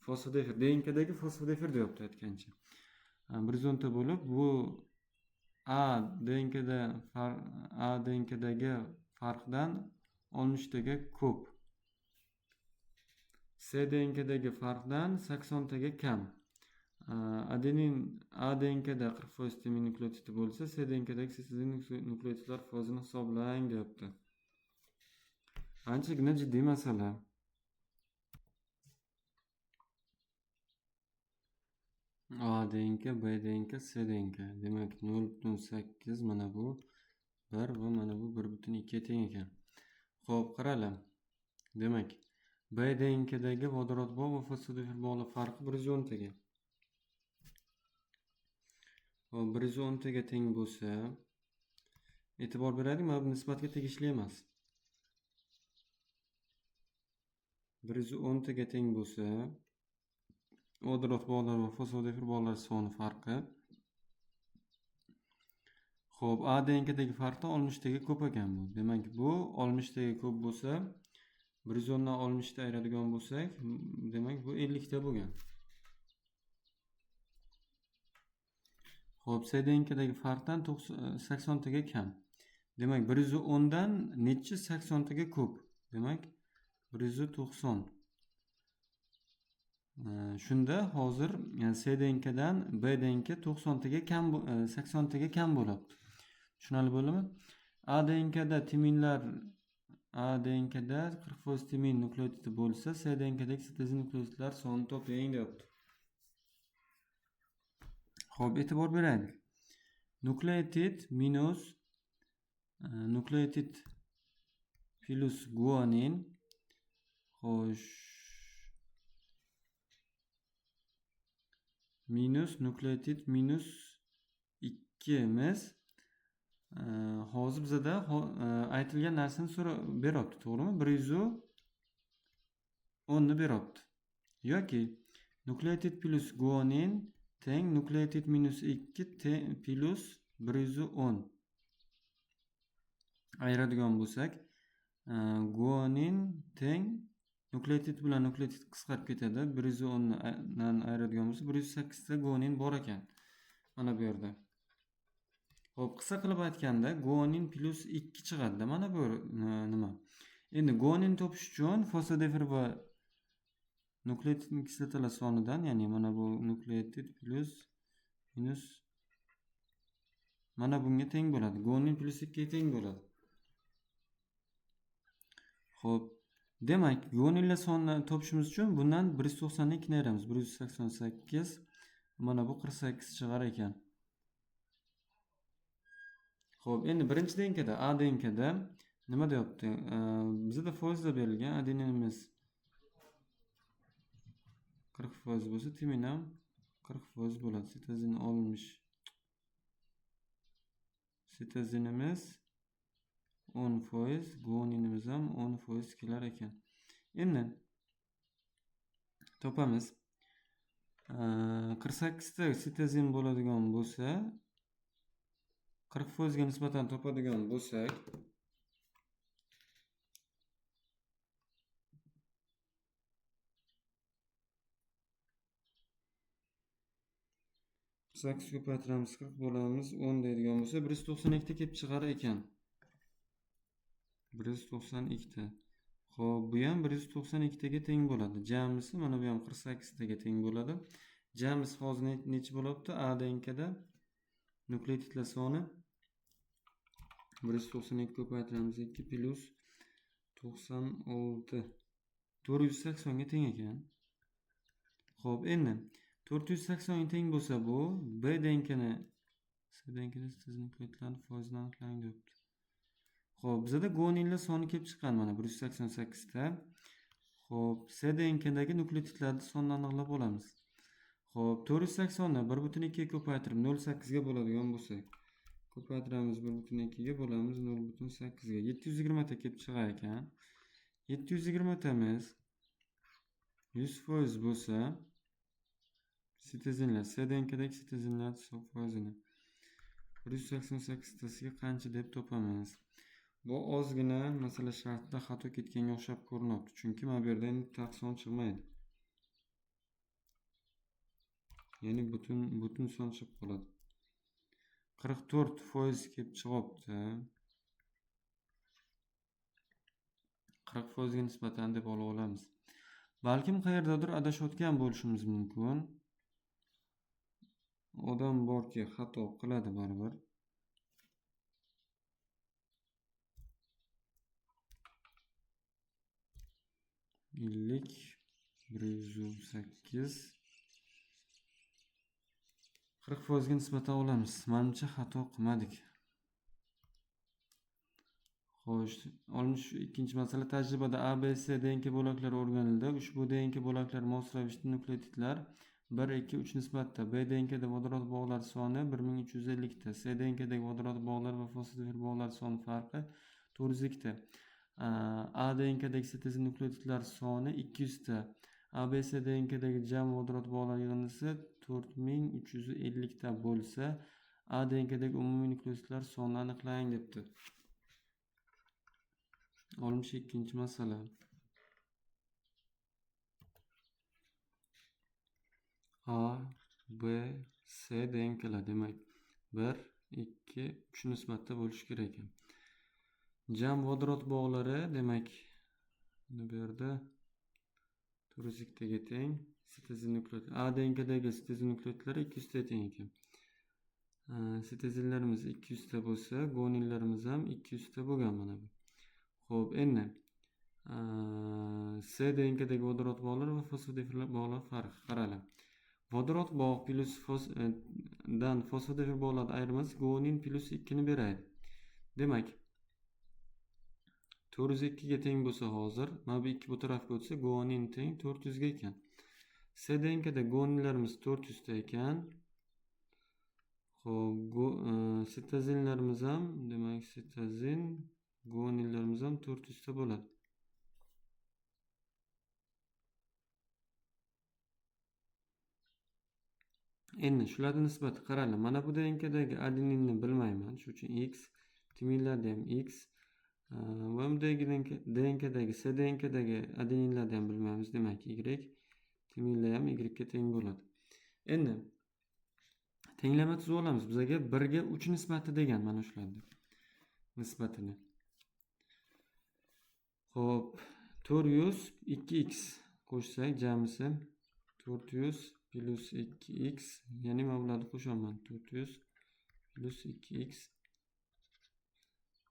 Fosfodifir DNK'dagi fosfodifir deyapti aytgancha. 110 ta bo'lib, bu A DNK'dagi farqdan 60 taga ko'p. C DNK'dagi farqdan 80 taga kam. Adenin A DNK'da 40% timin nukleotidi bo'lsa, C DNK'dagi sitozin nukleotidlar fozini hisoblang deyapti. Anchagina jiddiy masala. A DNK, B DNK, C DNK. Demak 0,8 mana bu 1 va mana bu 1,2 teng ekan. Xo'p, qaraylik. Demak, B DNK'dagi vodorod bog' va fosfodifir bog'lar farqi 110 taga. Xo'p, 110 taga teng bo'lsa, e'tibor beraylik, mana bu nisbatga tegishli emas. 110 taga teng bo'lsa, vodorod bog'lar va fosfodifir bog'lar soni farqi. Xo'p, A DNK'dagi farqdan 60 taga ko'p ekan bu. Demak, bu 60 taga ko'p bo'lsa, 110 dan 60 ta ayiradigan bo'lsak, demak bu 50 ta bo'lgan. Xo'p, C DNK'dagi farqdan 80 taga kam. Demak, 110 dan necha 80 taga ko'p. Demak, 190. Shunda hozir C DNK'dan B DNK 90 taga kam 80 taga kam bo'ladi. Tushunarli bo'ldimi? A DNK'da timinlar A DNK'da 40% timin nukleotidi bo'lsa, C DNK'dagi sitozin nukleotidlar sonini toping deyapti. Xo'p, e'tibor beraylik. Nukleotid minus nukleotid plus guanin. Xo'sh, minus nukleotid minus 2 imiz. Hozir bizda aytilgan narsani beryapti, to'g'rimi? 110 ni beryapti. Yoki nukleotid plus guanin teng nukleotid minus 2 plus 110. Ayiradigan bo'lsak, guanin teng nukleotid bilan nukleotid qisqarib ketadi. 110 dan ayiradigan bo'lsa, 108 ta guanin bor ekan. Mana bu yerda. Xo'p, qisqa qilib aytganda, guanin plus 2 chiqadi. Mana bu nima? Endi guanin topish uchun fosfodifir va nukleotid kislotalar sonidan, ya'ni mana bu nukleotid plus minus mana bunga teng bo'ladi. Guanin plus 2 ga teng bo'ladi. Xo'p, demak, guaninlar sonini topishimiz uchun bundan 190 ni 2 ni ayiramiz. 188 mana bu 48 chiqar ekan. Xo'p, endi birinchi DNK'da A DNK'da nima deyapti? Bizda foizda berilgan adeninimiz 40% bo'lsa, timin ham 40% bo'ladi. Sitozin 60. Sitozinimiz 10%, guaninimiz ham 10% kelar ekan. Endi topamiz. 48 ta sitozin bo'ladigan bo'lsa, 40% ga nisbatan topadigan bo'lsak, sakkiz ko'paytiramiz, 40 bo'lamiz, 10 deydigan bo'lsa, 192 ta kelib chiqar ekan. 192 ta. Xo'p, bu ham 192 taga teng bo'ladi. Jamisi mana bu ham 48 taga teng bo'ladi. Jamisi hozir necha bo'lyapti? A DNK'da nukleotidlar soni 192 ko'paytiramiz 2 plus 96 480 ga teng ekan. Xo'p, endi 480 ga teng bo'lsa, bu B DNKni C DNKda sitozin nukleotidlarni foizini aniqlang deyapti. Xo'p, bizda guaninlar soni kelib chiqqan mana 188 ta. Xo'p, C DNKdagi nukleotidlarni sonini aniqlab olamiz. Xo'p, 480 ni 1,2 ga ko'paytirib 0,8 ga bo'ladigan bo'lsak, ko'paytiramiz 1,2 ga, bo'lamiz 0,8 ga. 720 ta kelib chiqar ekan. 720 tamiz 100% bo'lsa, citizenlar, SDNKdagi citizenlar foizini 188 tasiga qancha deb topamiz. Bu ozgina masala shartida xato ketganga o'xshab ko'rinadi, chunki mana bu yerda taqson chiqmaydi. Ya'ni butun son chiqib qoladi. 44% kelib chiqibdi. 40% ga nisbatan deb olib olamiz. Balkim qayerdadir adashayotgan bo'lishimiz mumkin. Odam borki, xato qiladi baribir. Illik 108 40% ga nisbatan olamiz. Menimcha xato qilmadik. Xo'sh, 62-chi masala tajribada A, B, C DNK bo'laklari o'rganildi. Ushbu DNK bo'laklari mos ravishda nukleotidlar 1, 2, 3 nisbatda. B DNKda vodorod bog'lar soni 1350 ta. C DNKdagi vodorod bog'lar va fosfodifir bog'lar soni farqi 402 ta. A DNKdagi sintez nukleotidlar soni 200 ta. A, B, C DNKdagi jami vodorod bog'lar yig'indisi 4350 ta bo'lsa, A DNKdagi umumiy nukleotidlar sonini aniqlang debdi. 62-chi masala. A, B, C DNKlar demak 1, 2, 3 nisbatda bo'lishi kerak ekan. Jam vodorod bog'lari demak bu yerda 402 ga teng. Sintezin nukleotid A DNKdagi sintezin nukleotidlari 200 ta teng ekan. Sitezinlarimiz 200 ta bo'lsa, guaninlarimiz ham 200 ta bo'lgan mana bu. Xo'p, endi C DNKdagi vodorod bog'lari va fosfodifir bog'lar farqi qaraladi. Vodorod bog' plus dan fosfodifir bog'lar ayirmasi guanin plus 2 ni beradi. Demak, 402 ga teng bo'lsa hozir, mana bu 2 bu tarafga o'tsa, guanin teng 400 ga ekan. C DNKda guaninlarimiz 400 ta ekan. Xo'p, sitozinlarimiz ham, demak, sitozin guaninlarimiz ham 400 ta bo'ladi. Endi shularga nisbati qaraylik. Mana bu DNKdagi adeninni bilmayman, shuning uchun X, timinlarda ham X, va bu DNKdagi CDNKdagi adeninlarni ham bilmaymiz, demak Y, timinlar ham Y ga teng bo'ladi. Endi tenglama tuzib olamiz. Bizga 1 ga 3 nisbati degan mana shularni nisbatini. Xo'p, 400 2x qo'shsak, jamisi 400 plus 2x, ya'ni men bularni qo'shaman. 400 plus 2x.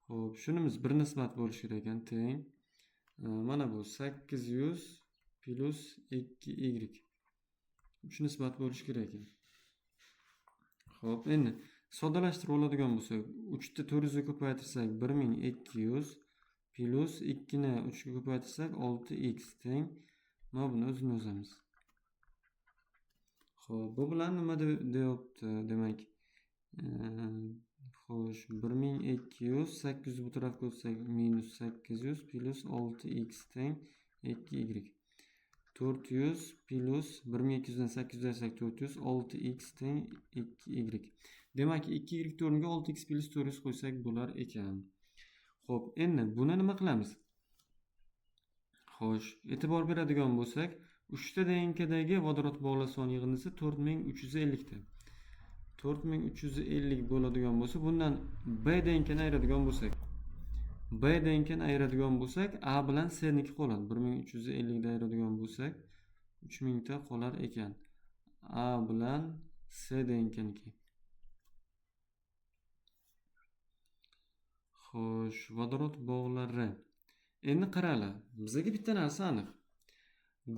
Xo'p, shunimiz bir nisbat bo'lishi kerak ekan, teng. Mana bu 800 plus 2y. 3 nisbat bo'lishi kerak ekan. Xo'p, endi soddalashtirib oladigan bo'lsak, 3 ni 400 ga ko'paytirsak 1200 plus 2 ni 3 ga ko'paytirsak 6x teng. Mana buni o'zini o'zamiz. Xo'p, bu bilan nima deyapti? Demak, xo'sh, 1200 800 bu tarafga o'tsak minus 800 plus 6x teng 2y. 400 plus 1200 dan 800 ayirsak 400, 6x teng 2y. Demak, 2y o'rniga 6x plus 400 qo'ysak bo'lar ekan. Xo'p, endi buni nima qilamiz? Xo'sh, e'tibor beradigan bo'lsak, 3 ta DNKdagi vodorod bog'lar soni yig'indisi 4350 ta. 4350 bo'ladigan bo'lsa, bundan B DNKni ayiradigan bo'lsak, A bilan C niki qoladi. 1350 da ayiradigan bo'lsak, 3000 ta qolar ekan. A bilan C DNKniki. Xo'sh, vodorod bog'lari. Endi qaranglar, bizga bitta narsa aniq.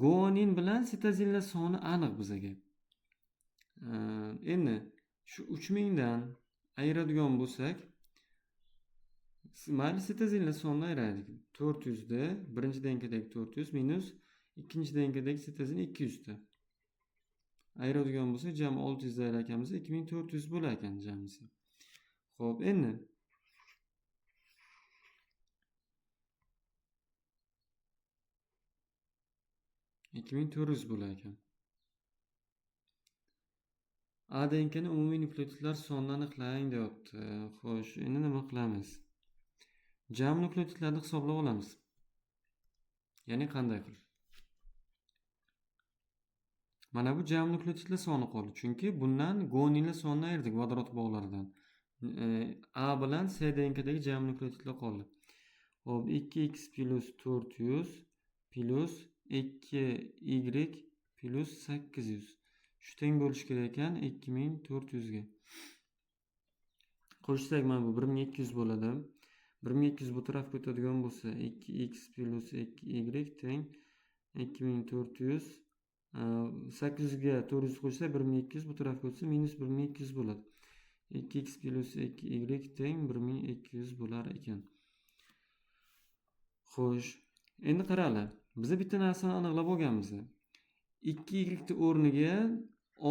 Guanin bilan sitozinlar soni aniq bizga. Endi shu 3000 dan ayiradigan bo'lsak, mayli sitozinlar sonini ayiraylik. 400 da birinchi DNKdagi 400 minus ikkinchi DNKdagi sitozin 200 ta. ayiradigan bo'lsak, jami 600 ayir ekanmiz, 2400 bo'lar ekan jamisi. Xo'p, endi 2400 bo'lar ekan. A denkani umumiy nukleotidlar sonini aniqlang deyapti. Xo'sh, endi nima qilamiz? Jam nukleotidlarni hisoblab olamiz. Ya'ni qanday qilib? Mana bu jam nukleotidlar soni qoldi. Chunki bundan guaninlar sonini ayirdik vodorod bog'laridan. A bilan C denkadagi jam nukleotidlar qoldi. Xo'p, 2x plus 400 plus 2y plus 800. Shu teng bo'lish kerak ekan 2400 ga. Qo'shsak mana bu 1200 bo'ladi. 1200 bu tarafga o'tadigan bo'lsa 2x plus 2y teng 2400. 800 ga 400 qo'shsak 1200, bu tarafga o'tsa minus 1200 bo'ladi. 2x plus 2y teng 1200 bo'lar ekan. Xo'sh, endi qaranglar. Biz bitta narsani aniqlab olganmiz. 2y o'rniga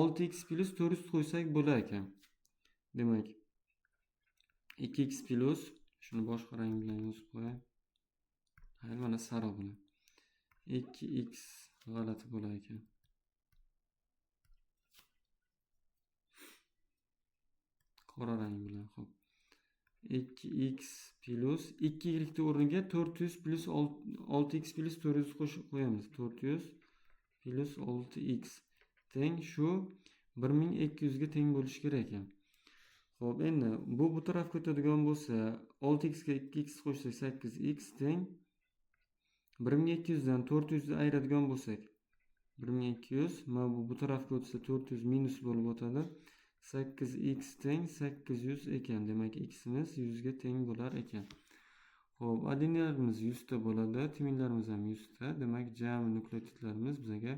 6x plus 400 qo'ysak bo'lar ekan. Demak, 2x plus, shuni boshqa rang bilan yozib qo'yay. Hayır, mana sariq bilan. 2x g'alati bo'lar ekan. Qora rang bilan, xo'p. 2x plus 2y o'rniga 400 plus 6x plus 400 qo'shib qo'yamiz. 400 plus 6x teng shu 1200 ga teng bo'lishi kerak ekan. Xo'p, endi bu tarafga o'tadigan bo'lsa 6x ga 2x qo'shsak 8x teng 1200 dan 400 ni ayiradigan bo'lsak 1200, mana bu tarafga o'tsa 400 minus bo'lib o'tadi. 8x teng 800 ekan. Demak, x'imiz 100 ga teng bo'lar ekan. Xo'p, adenlarimiz 100 ta bo'ladi, timinlarimiz ham 100 ta. Demak, jami nukleotidlarimiz bizga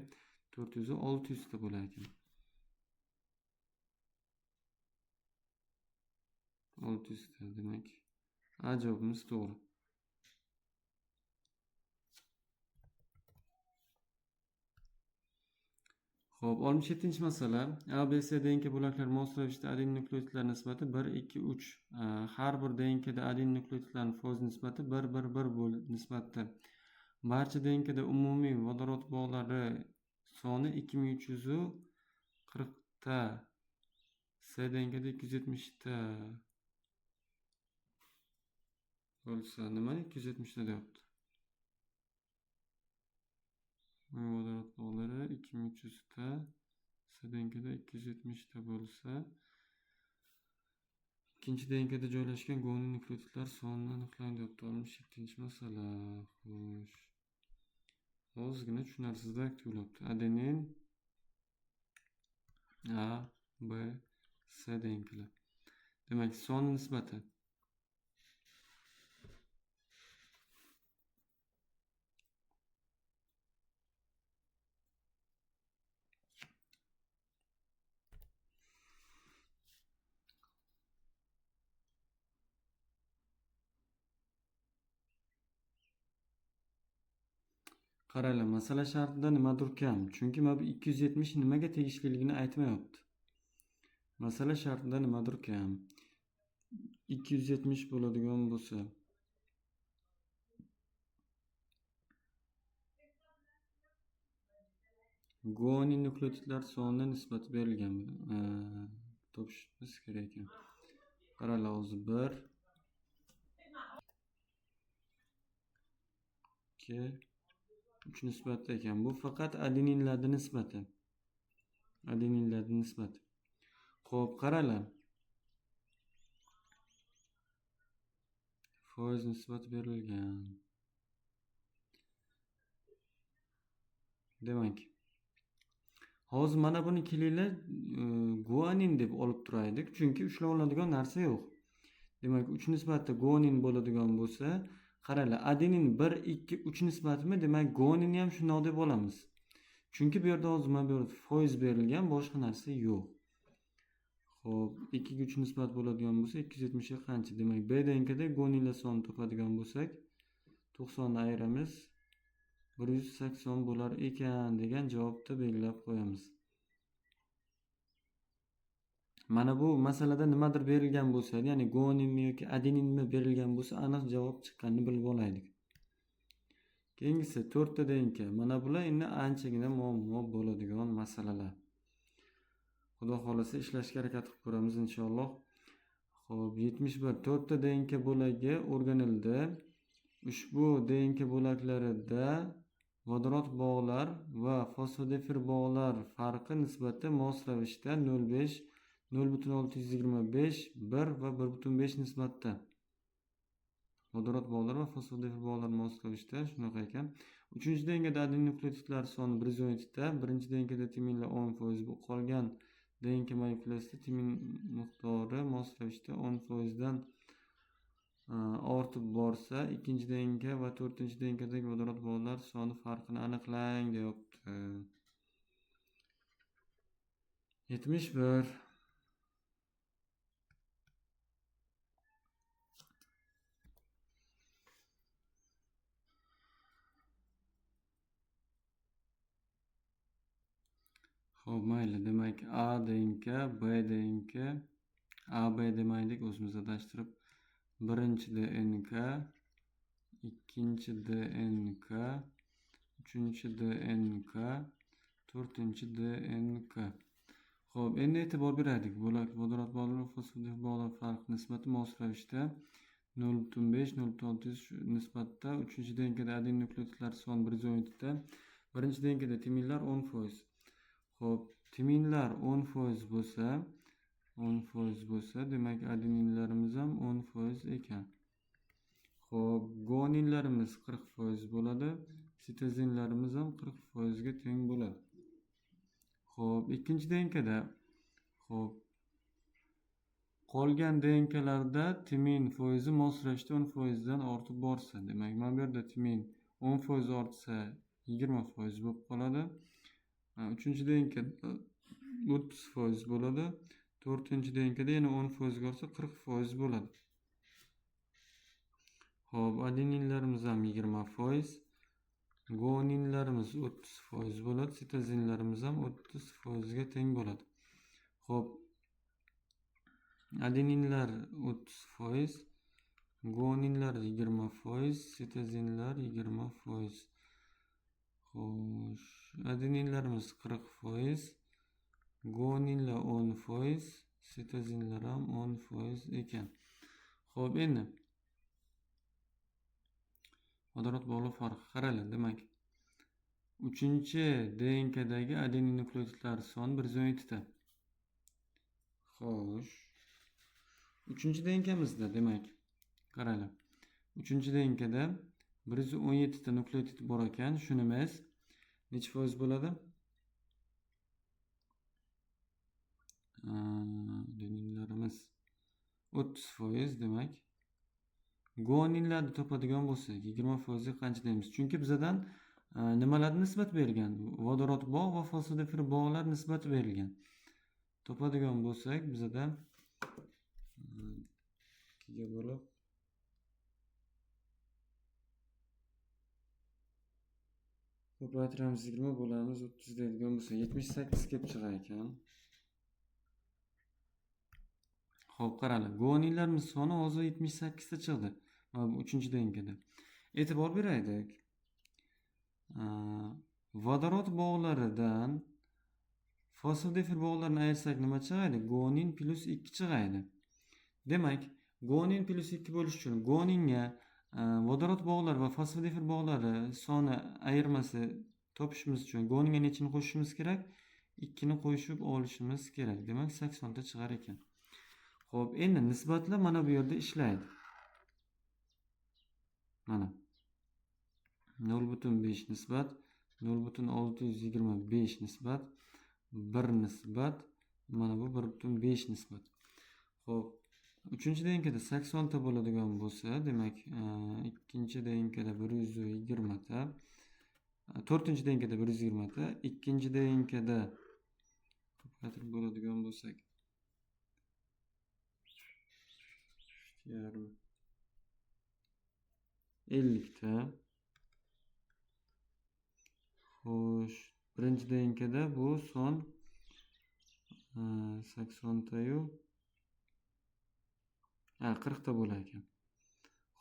400 va 600 ta bo'lar ekan. 600 ta, demak, A javobimiz to'g'ri. Xo'p, 67-masala. A, B, C DNK bo'laklar mos ravishda aden nukleotidlar nisbati 1, 2, 3. Har bir DNKda aden nukleotidlarning foiz nisbati 1, 1, 1 nisbatda. Barcha DNKda umumiy vodorod bog'lari soni 2340 ta. C DNKda 270 ta bo'lsa, nima 270 ta deyapti? Vodorod bog'lari 2300 ta, C DNKda 270 ta bo'lsa, ikkinchi DNKda joylashgan guanin nukleotidlar sonini aniqlang deyapti. 67-masala. Xo'sh. Ozgina tushunarsizlik tuyulyapti. Adenin A, B, C DNKlar. Demak, son nisbati qaranglar, masala shartida nimadir kam. Chunki mana bu 270 nimaga tegishliligini aytmayapti. Masala shartida nimadir kam. 270 bo'ladigan bo'lsa, guanin nukleotidlar sonini nisbati berilgan. Topishimiz kerak ekan. Qaranglar, hozir 1 2 3 nisbati ekan. Bu faqat adeninlarning nisbati. Adeninlarning nisbati. Xo'p, qaranglar. Foiz nisbati berilgan. Demak, hozir mana buni kelinglar guanin deb olib turaylik, chunki ushlab oladigan narsa yo'q. Demak, 3 nisbatda guanin bo'ladigan bo'lsa, qaranglar, adenin 1, 2, 3 nisbatimi? Demak, guaninni ham shunday deb olamiz. Chunki bu yerda hozir mana bu yerda foiz berilgan, boshqa narsa yo'q. Xo'p, 2 ga 3 nisbat bo'ladigan bo'lsa, 270 ga qancha? Demak, B denkada guaninlar sonini topadigan bo'lsak, 90 ni ayiramiz. 180 bo'lar ekan degan javobni belgilab qo'yamiz. Mana bu masalada nimadir berilgan bo'lsa, ya'ni guaninmi yoki adeninmi berilgan bo'lsa, aniq javob chiqqanini bilib olaylik. Keyingisi 4 ta DNK. Mana bular endi anchagina muammo bo'ladigan masalalar. Xudo xolasa ishlashga harakat qilib ko'ramiz inshaalloh. Xo'p, 71 4 ta DNK bo'lagi o'rganildi. Ushbu DNK bo'laklarida vodorod bog'lar va fosfodifir bog'lar farqi nisbati mos ravishda 0,5, 0,625, 1 va 1,5 nisbatda. Vodorod bog'lar va fosfodifir bog'lar mos ravishda shunaqa ekan. 3-dengada adenin nukleotidlar soni 112 ta, 1-dengada timinlar 10%, qolgan DNK molekulasida timin miqdori mos ravishda 10% dan ortib borsa, 2-DNK va 4-DNKdagi vodorod bog'lar soni farqini aniqlang deyapti. 71 Xo'p, mayli. Demak, A DNK, B DNK, A B demaylik, o'zimiz adashtirib. 1-DNK, 2-DNK, 3-DNK, 4-DNK. Xo'p, endi e'tibor beraylik. Bo'lak vodorod bog'lar va fosfodifir bog'lar farqi nisbati mos ravishda 0,5, 0,6 nisbatda. 3-DNKda adenin nukleotidlar soni 117 ta. 1-DNKda timinlar 10%. Xo'p, timinlar 10% bo'lsa, demak adeninlarimiz ham 10% ekan. Xo'p, guaninlarimiz 40% bo'ladi, sitozinlarimiz ham 40% ga teng bo'ladi. Xo'p, 2-DNKda qolgan DNKlarda timin foizi mos ravishda 10% dan ortib borsa, demak mana bu yerda timin 10% ortsa 20% bo'lib qoladi. 3-DNKda 30% bo'ladi. 4-DNKda yana 10% ortsa 40% bo'ladi. Xo'p, adeninlarimiz ham 20%, guaninlarimiz 30% bo'ladi, sitozinlarimiz ham 30% ga teng bo'ladi. Xo'p, adeninlar 30%, guaninlar 20%, sitozinlar 20%. Xo'sh, adeninlarimiz 40%, guaninlar 10%, sitozinlar ham 10% ekan. Xo'p, endi vodorod bog'lar farqi qaranglar. Demak, 3-DNKdagi adenin nukleotidlar soni 117 ta. Xo'sh, 3-DNKmizda demak, qaranglar. 3-DNKda 117 ta nukleotid bor ekan. Shunimiz necha foiz bo'ladi? Adeninlarimiz 30% demak. Guaninlarni topadigan bo'lsak, 20% ga qancha deymiz? Chunki bizdan nimalarga nisbat berilgan? Vodorod bog' va fosfodifir bog'lar nisbati berilgan. Topadigan bo'lsak, bizdan 2 ga bo'lib ko'paytiramiz, 20 bo'lamiz 30 deydigan bo'lsa 78 kelib chiqar ekan. Xo'p, qaranglar. Guaninlarimiz soni hozir 78 ta chiqdi. Mana bu 3-DNKda. E'tibor beraylik. Vodorod bog'laridan fosfodifir bog'larni ayirsak nima chiqadi? Guanin plus 2 chiqadi. Demak, guanin plus 2 bo'lish uchun guaninga vodorod bog'lar va fosfodifir bog'lari soni ayirmasi topishimiz uchun guaninga nechini qo'shishimiz kerak? 2 ni qo'shib olishimiz kerak. Demak, 80 ta chiqar ekan. Xo'p, endi nisbatlar mana bu yerda ishlaydi. Mana 0,5 nisbat, 0,625 nisbat, 1 nisbat, mana bu 1,5 nisbat. Xo'p, 3-DNKda 80 ta bo'ladigan bo'lsa, demak, 2-DNKda 120 ta, 4-DNKda 120 ta, 2-DNKda ko'paytirib bo'ladigan bo'lsak 50 ta. Xo'sh, 1-DNKda bu son 80tayu 40 ta bo'lar ekan.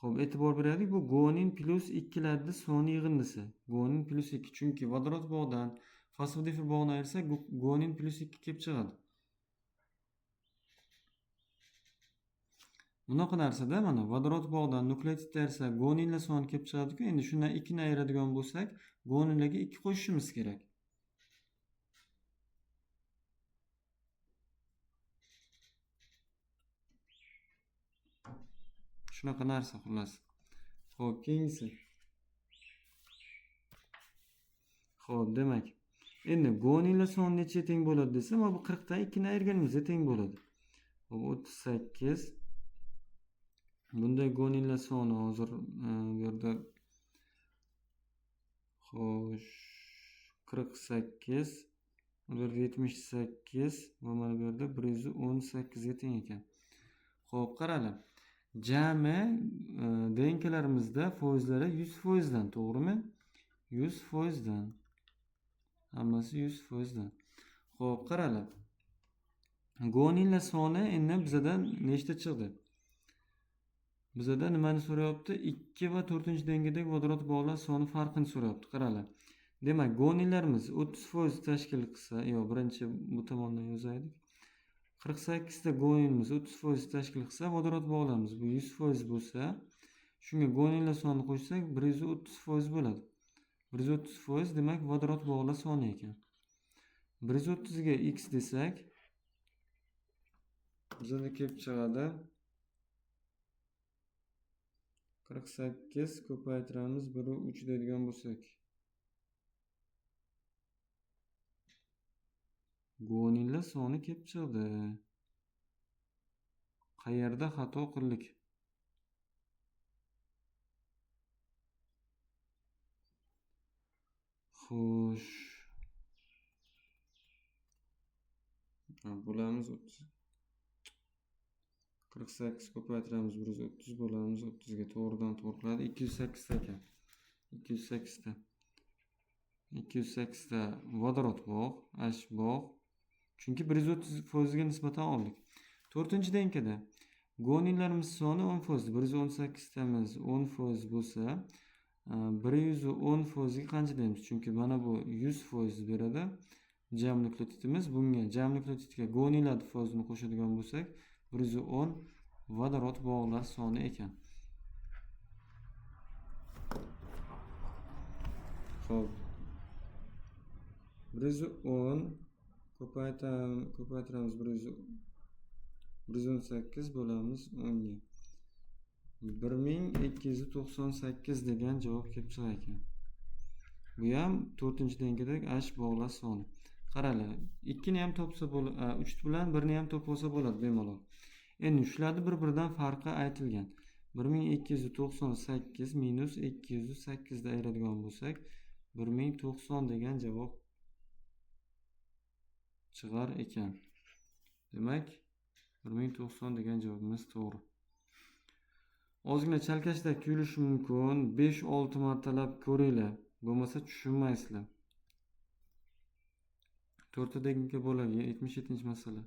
Xo'p, e'tibor beraylik, bu guanin plus 2 larni soni yig'indisi. Guanin plus 2, chunki vodorod bog'dan fosfodifil bog'ni ayirsak, guanin plus 2 kelib chiqadi. Bunaqa narsada mana vodorod bog'dan nukleotid ayirsak, guaninlar soni kelib chiqadi-ku. Endi shundan 2 ni ayiradigan bo'lsak, guaninlarga 2 qo'shishimiz kerak. Shunaqa narsa xullas. Xo'p, keyingisi. Xo'p, demak, endi guaninlar soni necha teng bo'ladi desam, bu 40 dan 2 ni ayirganimizda teng bo'ladi. Xo'p, 38. Bunday guaninlar soni hozir bu yerda xo'sh 48, bu yerda 78 va mana bu yerda 118 ga teng ekan. Xo'p, qaranglar. Jami DNK'larimizda foizlari 100% dan, to'g'rimi? 100% dan. Hammasi 100% dan. Xo'p, qaranglar. Guaninlar soni endi bizdan nechta chiqdi? Bizda nimani so'rayapti? 2 va 4-dengadagi vodorod bog'lar soni farqini so'rayapti. Qaranglar. Demak, guaninlarimiz 30% tashkil qilsa, birinchi bu tomondan yozaylik. 48 ta guaninimiz 30% tashkil qilsa, vodorod bog'larimiz bu 100% bo'lsa, shunga guaninlar sonini qo'shsak 130% bo'ladi. 130% demak vodorod bog'lar soni ekan. 130 ga x desak, bizga kelib chiqadi 48 ko'paytiramiz 1/3 deydigan bo'lsak. Guaninlar soni kelib chiqdi. Qayerda xato qildik? Xo'sh. Bo'lamiz 30. 48 ko'paytiramiz 130 bo'lamiz 30 ga to'g'ridan to'g'ri qiladi. 208 ta ekan. 208 ta. 208 ta vodorod bog', H bog'. Chunki 130% ga nisbatan oldik. 4-denkada guaninlarimiz soni 10%, 118 tamiz 10% bo'lsa, 110% ga qancha deymiz? Chunki mana bu 100% beradi. Jam nukleotidimiz, bunga jam nukleotidga guaninlar foizini qo'shadigan bo'lsak, 110 vodorod bog'lar soni ekan. Xo'p. 110 ko'paytiramiz 118 bo'lamiz 10 ga. 1298 degan javob kelib chiqar ekan. Bu ham 4-denkadagi H bog'lar soni. Qaranglar, 2 ni ham topsa bo'ladi, 3 bilan 1 ni ham topsa bo'ladi bemalol. Endi shularning bir-biridan farqi aytilgan. 1298 minus 208 da ayiradigan bo'lsak, 1090 degan javob chiqar ekan. Demak, 1090 degan javobimiz to'g'ri. Ozgina chalkashda kuyilishi mumkin. 5-6 martalab ko'ringlar. Bo'lmasa tushunmaysizlar. 4-dengi bo'lak 77-masala.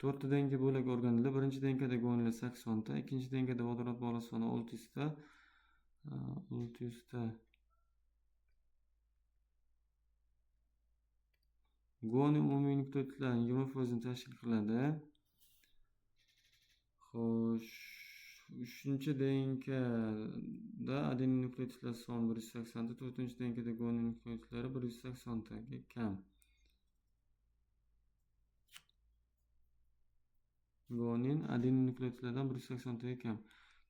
4-dengi bo'lak o'rganildi. 1-denkada guaninlar 80 ta, 2-denkada vodorod bog'lar soni 600 ta. 600 ta. Guanin umumiy nukleotidlarning 20% tashkil qiladi. Xo'sh, 3-denkada adenin nukleotidlar soni 180 ta, 4-denkada guanin nukleotidlari 180 taga kam. Guanin adenin nukleotidlardan 180 taga kam.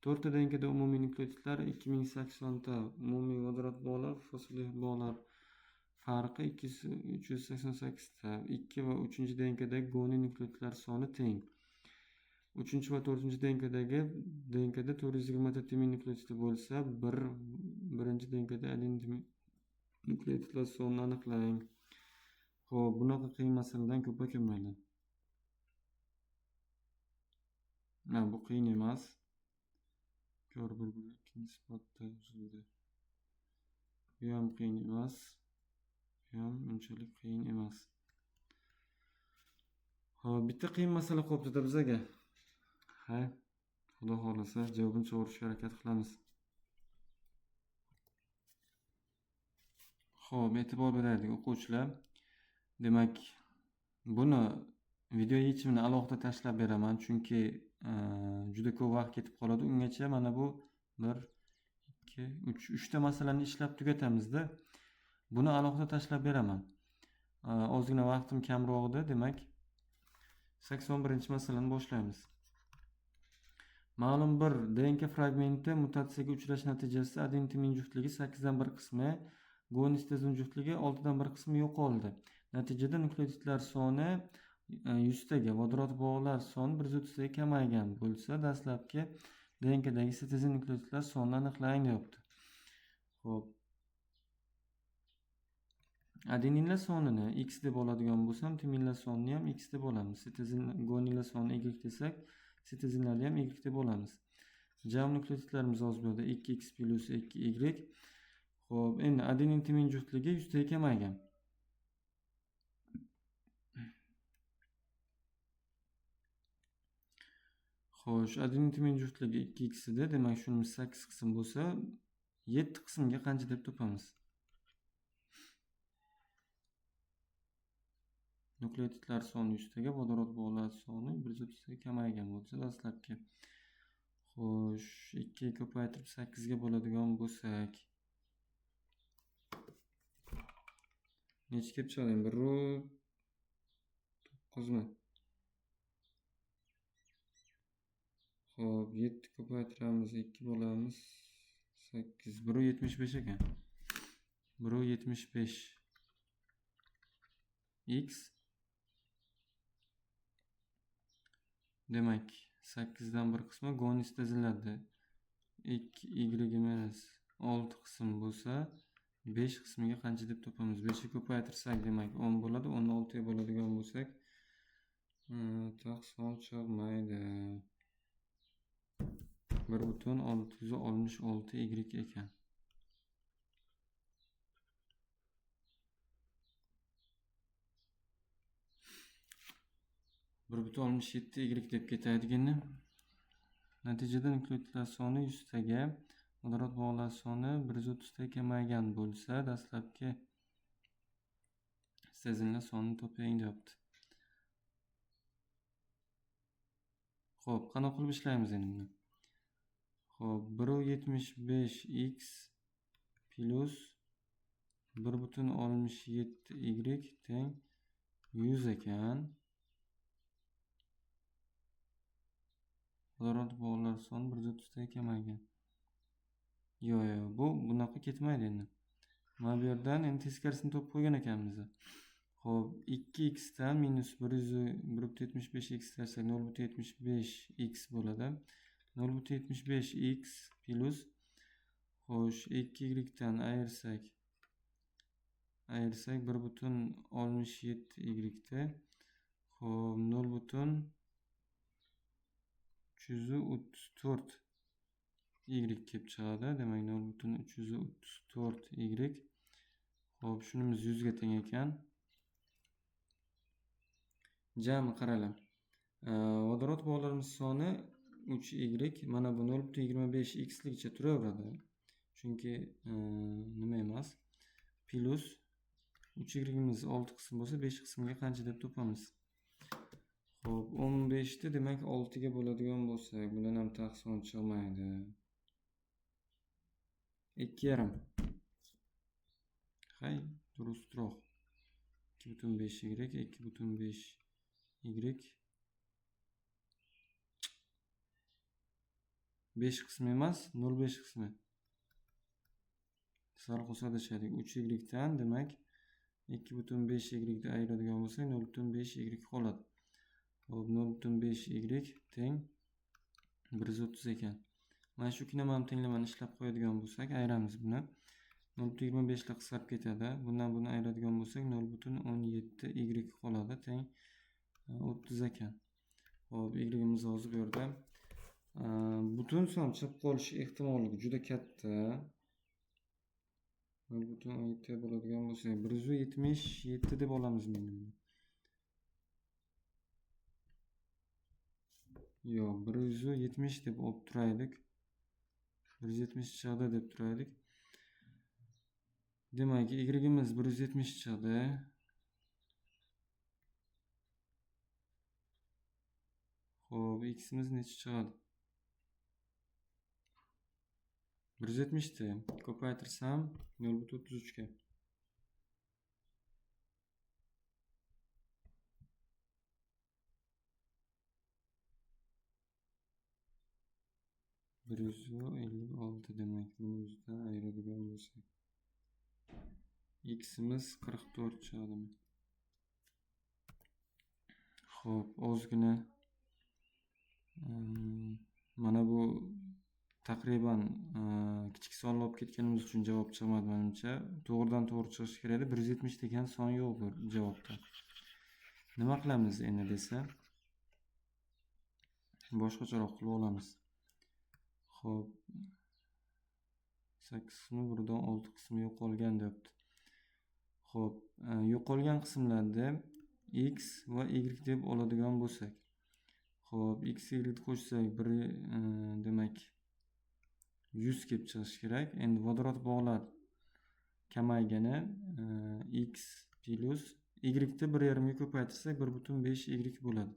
4-denkada umumiy nukleotidlar 2080 ta, umumiy vodorod bog'lar, fosfolifil bog'lar farqi 388 ta. 2 va 3-denkada guanin nukleotidlar soni teng. 3 va 4-denkada 420 ta timin nukleotidi bo'lsa, 1-denkada adenin nukleotidlar sonini aniqlang. Xo'p, bunaqa qiyin masaladan ko'p kelmaydi. Bu qiyin emas. Ko'r bir-biriga nisbatda yozildi. Bu ham qiyin emas. Bu ham unchalik qiyin emas. Hop, bitta qiyin masala qolibdi-da bizaga. Hay, Xudo xolasa javobini chiqarishga harakat qilamiz. Xo'p, e'tibor beraylik o'quvchilar. Demak, buni video yechimini alohida tashlab beraman, chunki juda ko'p vaqt ketib qoladi. Ungacha mana bu 1 2 3 ta masalani ishlab tugatamiz-da. Buni alohida tashlab beraman. Ozgina vaqtim kamroq edi, demak 81-masalani boshlaymiz. Ma'lum bir DNK fragmenti mutatsiyaga uchrash natijasida adenin timin juftligi 8 dan 1 qismi, guanin sitozin juftligi 6 dan 1 qismi yo'qoldi. Natijada nukleotidlar soni 100 taga, vodorod bog'lar soni 130 taga kamaygan bo'lsa, dastlabki DNKdagi sitozin nukleotidlar sonini aniqlang deyapti. Xo'p. Adeninlar sonini x deb oladigan bo'lsam, timinlar sonini ham x deb olamiz. Sitozin, guaninlar sonini y desak, sitozinlarni ham y deb olamiz. Jam nukleotidlarimiz hozir bu yerda 2x plus 2y. Xo'p, endi adenin timin juftligi 100 taga kamaygan. Xo'sh, adenin timin juftligi 2x edi. Demak, shunimiz 8 qism bo'lsa, 7 qismga qancha deb topamiz? Nukleotidlar soni 100 taga, vodorod bog'lar soni 130 taga kamaygan bo'lsa, dastlabki. Xo'sh, 2 ga ko'paytirib 8 ga bo'ladigan bo'lsak, necha kelib chiqadi? 1 9 mi? Xo'p, 7 ko'paytiramiz, 2 bo'lamiz, 8, 1.75 ekan. 1.75 x. Demak, 8 dan 1 qismi guanin sitozinlarda 2y minus 6 qism bo'lsa, 5 qismiga qancha deb topamiz? 5 ga ko'paytirsak, demak 10 bo'ladi. 16 ga bo'ladigan bo'lsak, son chiqmaydi. 1.666y ekan. Bir butun 67 y deb ketadigan. Natijada nukleotidlar soni 100 taga, vodorod bog'lar soni 130 taga kamaygan bo'lsa, dastlabki sitozinlar sonini toping deyapti. Xo'p, qanaqa qilib ishlaymiz endi? Xo'p, 1.75x plus 1.67y teng 100 ekan. Vodorod bog'lar soni 130 taga kamaygan. Yo'q, bu bunaqa ketmaydi endi. Mana bu yerdan endi teskarisini topib qo'ygan ekanmiz. Xo'p, 2x dan minus 1.75x tashlasak 0.75x bo'ladi. 0.75x plus, xo'sh, 2y dan ayirsak 1.67y da, xo'p, 0.334 y kelib chiqadi. Demak, 0.334 y. Xo'p, shunimiz 100 ga teng ekan. Jami qaranglar. Vodorod bog'larimiz soni 3y, mana bu 0.25x ligicha turaveradi. Chunki nima emas? Plus 3y'imiz 6 qism bo'lsa, 5 qismga qancha deb topamiz? Xo'p, 15 da, demak 6 ga bo'ladigan bo'lsa, bundan ham taqson chiqmaydi. 2,5. Hay, durustroq. 2.5y, 2.5y. 5 qismi emas, 0.5 qismi. Sal qo'sadashadi. 3y dan, demak 2.5y da ayiradigan bo'lsak, 0.5y qoladi. Hop, 0.5y teng 130 ekan. Mana shu ikkilamani tenglamani ishlab qo'yadigan bo'lsak, ayiramiz buni. 0.25 lar qisqarib ketadi. Bundan buni ayiradigan bo'lsak, 0.17y qoladi, teng 30 ekan. Hop, y'imiz hozir bu yerda. Butun son chiqib qolishi ehtimolligi juda katta. 0.17 bo'ladigan bo'lsa, 177 deb olamiz meni. Yo'q, 170 deb olib turaylik. 170 chiqdi deb turaylik. Demak, y'imiz 170 chiqdi. Xo'p, x'imiz necha chiqadi? 170 da ko'paytirsam 0.33 ga. Bir 156 demek. Bunu yüzden ayıradigan bo'lsak. X'imiz 44 chiqadimi? Xo'p, ozgina mana bu taqriban kichik sonli olib ketganimiz uchun javob chiqmadi menimcha. To'g'ridan to'g'ri chiqishi kerak edi. 170 degan son yo'q bu javobda. Nima qilamiz endi desa? Boshqacharoq qilib olamiz. Xo'p. 8 qismi buradan 6 qismi yo'qolgan deyapti. Xo'p, yo'qolgan qismlarda x va y deb oladigan bo'lsak. Xo'p, x y qo'shsak, demak 100 kelib chiqishi kerak. Endi vodorod bog'lar kamaygani x plus y ni 1,5 ga ko'paytirsak 1,5 y bo'ladi.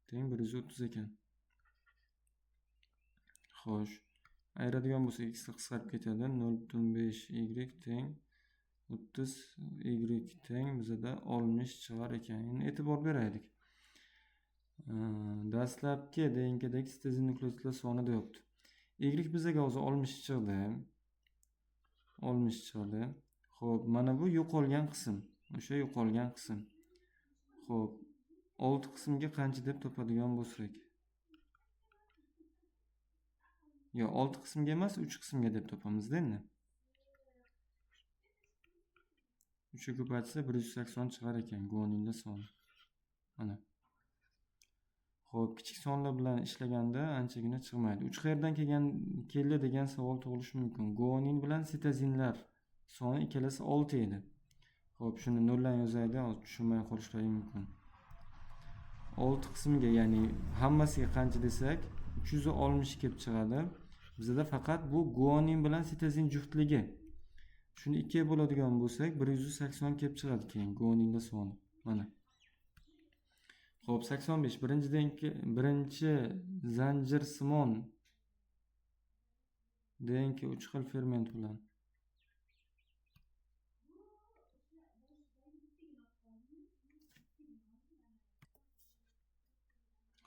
Teng 130 ekan. Xo'sh, ayiradigan bo'lsak x qisqarib ketadi. 0,5 y teng 30 y teng bizada 60 chiqar ekan. Endi e'tibor beraylik. Dastlabki DNKdagi sitezin nukleotidlar soni deyapti. Y bizaga hozir 60 chiqdi. 60 chiqdi. Xo'p, mana bu yo'qolgan qism. O'sha yo'qolgan qism. Xo'p, 6 qismga qancha deb topadigan bo'lsak. Yo, 6 qismga emas, 3 qismga deb topamiz-da endi. 3 ga ko'paytirsa 180 chiqar ekan guaninda soni. Mana. Xo'p, kichik sonlar bilan ishlaganda anchagina chiqmaydi. 3 qayerdan keldi degan savol tug'ilishi mumkin. Guanin bilan sitozinlar soni ikkalasi 6 edi. Xo'p, shuni noldan yozaylik, tushunmay qolishlari mumkin. 6 qismiga, ya'ni hammasiga qancha desak, 360 kelib chiqadi. Bizda faqat bu guanin bilan sitozin juftligi. Shuni 2 ga bo'ladigan bo'lsak, 180 kelib chiqadi keyin guaninda soni. Mana. Xo'p, 85 birinchi zanjir simon DNK 3 xil ferment bilan.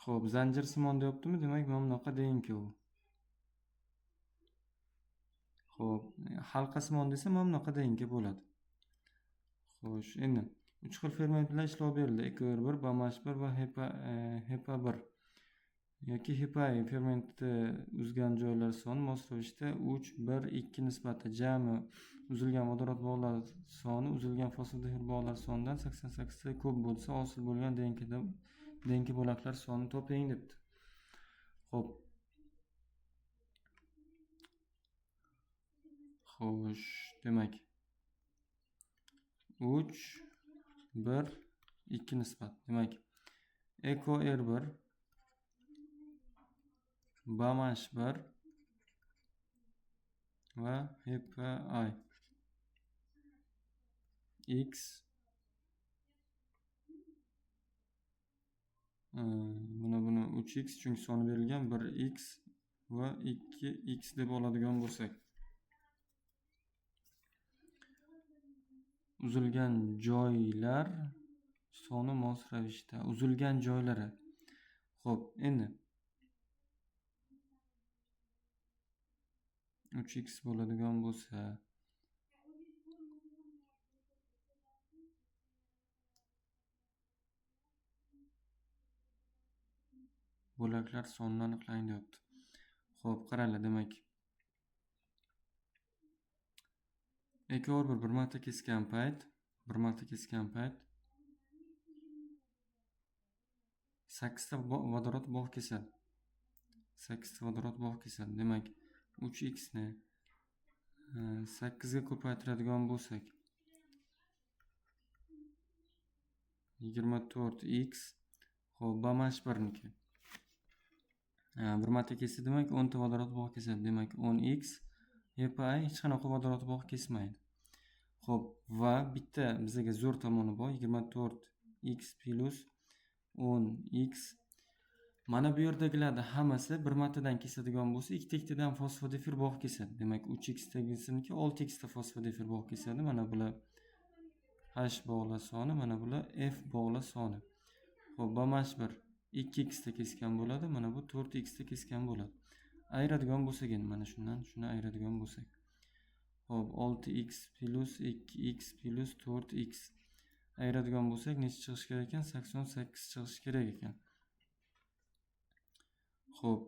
Xo'p, zanjir simon deyaptimi? Demak, mana bunaqa DNK u. Xo'p, halqa simon desa mana bunaqa DNK bo'ladi. Xo'sh, endi 3 xil ferment bilan ishlov berildi. EKR1, BAMH1 va HEPA1 yoki HEPA fermentni uzgan joylar soni mos ravishda 3, 1, 2 nisbati jami uzilgan vodorod bog'lar soni uzilgan fosfodifil bog'lar sonidan 88 ta ko'p bo'lsa, hosil bo'lgan DNK bo'laklar sonini toping debdi. Xo'p. Xo'sh, demak 3, 1, 2 nisbat. Demak, EKR1, BAMH1 va HEPA X buni 3x chunki soni berilgan, 1x va 2x deb oladigan bo'lsak. Uzilgan joylar soni mos ravishda. Uzilgan joylari. Xo'p, endi 3x bo'ladigan bo'lsa, bo'laklar sonini aniqlang deyapti. Xo'p, qaranglar, demak EKR1 bir marta kesgan payt 8 ta vodorod bog' kesadi. 8 ta vodorod bog' kesadi. Demak, 3x ni 8 ga ko'paytiradigan bo'lsak 24x. Xo'p, BAMH1 niki. bir marta kesdi demak 10 ta vodorod bog'i kesadi. Demak 10x hepa hech qanaqa vodorod bog'i kesmaydi. Xo'p, va bitta bizga zo'r tomoni bor. 24x plus 10x. Mana bu yerdagilarni hammasi bir martadan kesadigan bo'lsa, ikkita-ikkitadan fosfodifir bog' kesadi. Demak 3x dagisiniki 6x ta fosfodifir bog' kesadi. Mana bular H bog'lar soni, mana bular F bog'lar soni. Xo'p, B-1 2x ta kesgan bo'ladi. Mana bu 4x ta kesgan bo'ladi. Ayiradigan bo'lsak, mana shuni ayiradigan bo'lsak. Xo'p, 6x plus 2x plus 4x ayiradigan bo'lsak, necha chiqish kerak ekan? 88 chiqish kerak ekan. Xo'p,